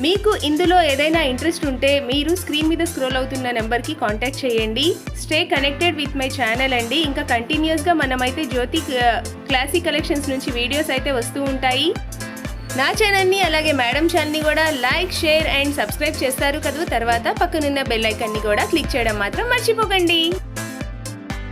[SPEAKER 1] మీకు ఇందులో ఏదైనా ఇంట్రెస్ట్ ఉంటే మీరు స్క్రీన్ మీద స్క్రోల్ అవుతున్న నెంబర్కి కాంటాక్ట్ చేయండి. Stay connected with my channel అండి. ఇంకా కంటిన్యూస్గా మనమైతే జ్యోతి క్లాసిక్ కలెక్షన్స్ నుంచి వీడియోస్ అయితే వస్తూ ఉంటాయి. నా ఛానల్ని అలాగే మేడం ఛానల్ని కూడా లైక్, షేర్ అండ్ సబ్స్క్రైబ్ చేస్తారు కదా. తర్వాత పక్కనున్న బెల్ ఐకాన్ని కూడా క్లిక్ చేయడం మాత్రం మర్చిపోకండి.